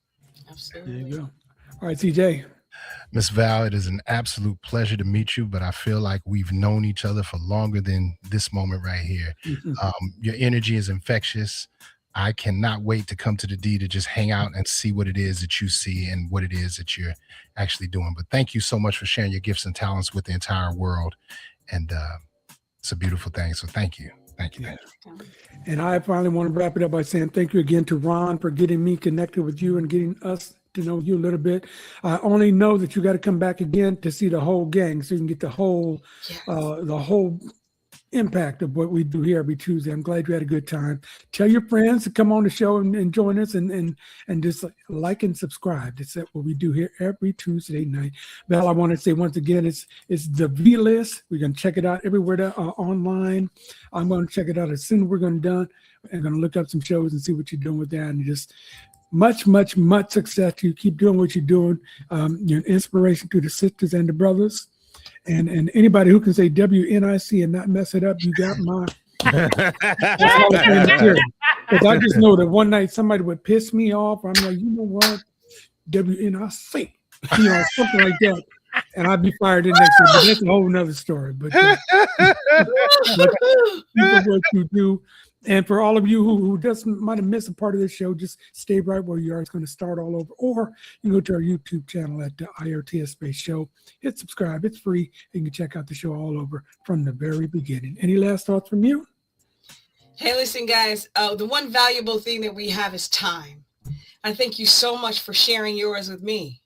Absolutely. There you go. All right, CJ. Miss Val, it is an absolute pleasure to meet you, but I feel like we've known each other for longer than this moment right here. Your energy is infectious. I cannot wait to come to the D to just hang out and see what it is that you see and what it is that you're actually doing. But thank you so much for sharing your gifts and talents with the entire world. And it's a beautiful thing. So thank you. Thank you. Thank you. And I finally want to wrap it up by saying thank you again to Ron for getting me connected with you and getting us to know you a little bit. I only know that you got to come back again to see the whole gang, so you can get the whole impact of what we do here every Tuesday. I'm glad you had a good time. Tell your friends to come on the show and join us, and just like and subscribe. That's what we do here every Tuesday night. Val, I want to say once again, it's the V list. We're going to check it out everywhere online. I'm going to check it out as soon as we're going to done. I'm going to look up some shows and see what you're doing with that, and just much success to you. Keep doing what you're doing. You're an inspiration to the sisters and the brothers. And anybody who can say WNIC and not mess it up, you got mine. Because I just know that one night somebody would piss me off. I'm like, you know what? WNIC, you know, something like that. And I'd be fired in next year. But that's a whole nother story. But keep what you do. And for all of you who might have missed a part of this show, just stay right where you are. It's going to start all over. Or you can go to our YouTube channel at the IRTS Space Show. Hit subscribe. It's free. You can check out the show all over from the very beginning. Any last thoughts from you? Hey, listen, guys. The one valuable thing that we have is time. I thank you so much for sharing yours with me.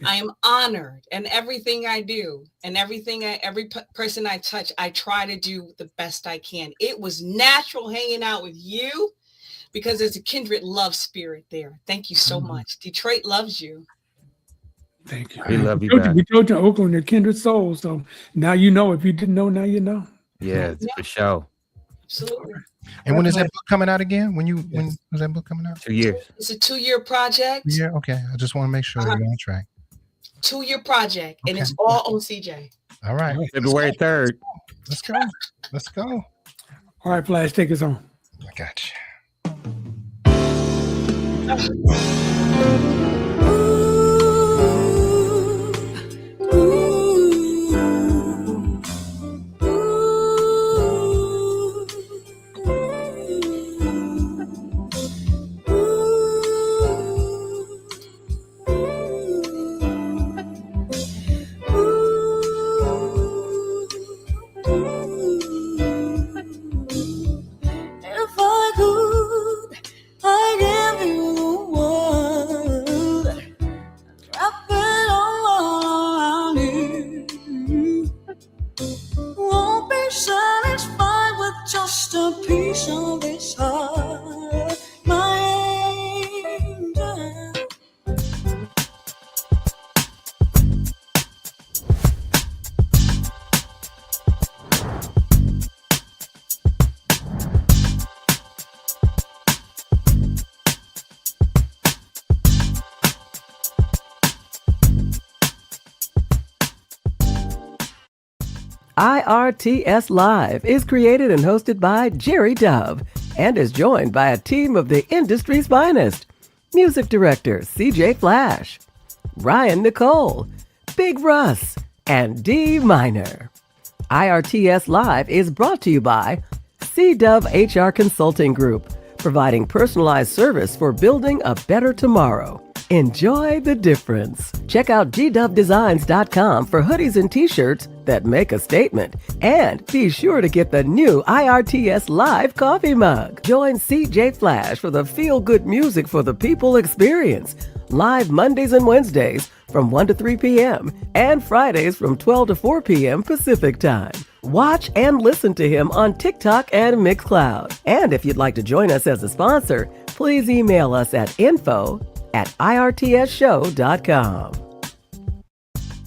I am honored, and everything I do and every person I touch, I try to do the best I can. It was natural hanging out with you because there's a kindred love spirit there. Thank you so much. Detroit loves you. Thank you. We love you. We told you Oakland, they're kindred souls. So now you know. If you didn't know, now you know. Yeah, for sure. Absolutely. And when is that book coming out again? When was that book coming out? 2 years. It's a 2-year project. Yeah. Okay. I just want to make sure we're on track. 2-year project, and it's all on CJ. All right. February 3rd. Let's go. Let's go. All right, Flash, take us on. I got you. If I could, I'd give you the world. IRTS Live is created and hosted by Jerry Dove and is joined by a team of the industry's finest. Music director CJ Flash, Ryan Nicole, Big Russ, and D Minor. IRTS Live is brought to you by C-Dove HR Consulting Group, providing personalized service for building a better tomorrow. Enjoy the difference. Check out gdovedesigns.com for hoodies and t-shirts that make a statement. And be sure to get the new IRTS Live coffee mug. Join CJ Flash for the feel-good music for the people experience. Live Mondays and Wednesdays from 1 to 3 p.m. and Fridays from 12 to 4 p.m. Pacific Time. Watch and listen to him on TikTok and Mixcloud. And if you'd like to join us as a sponsor, please email us at info@irtsshow.com.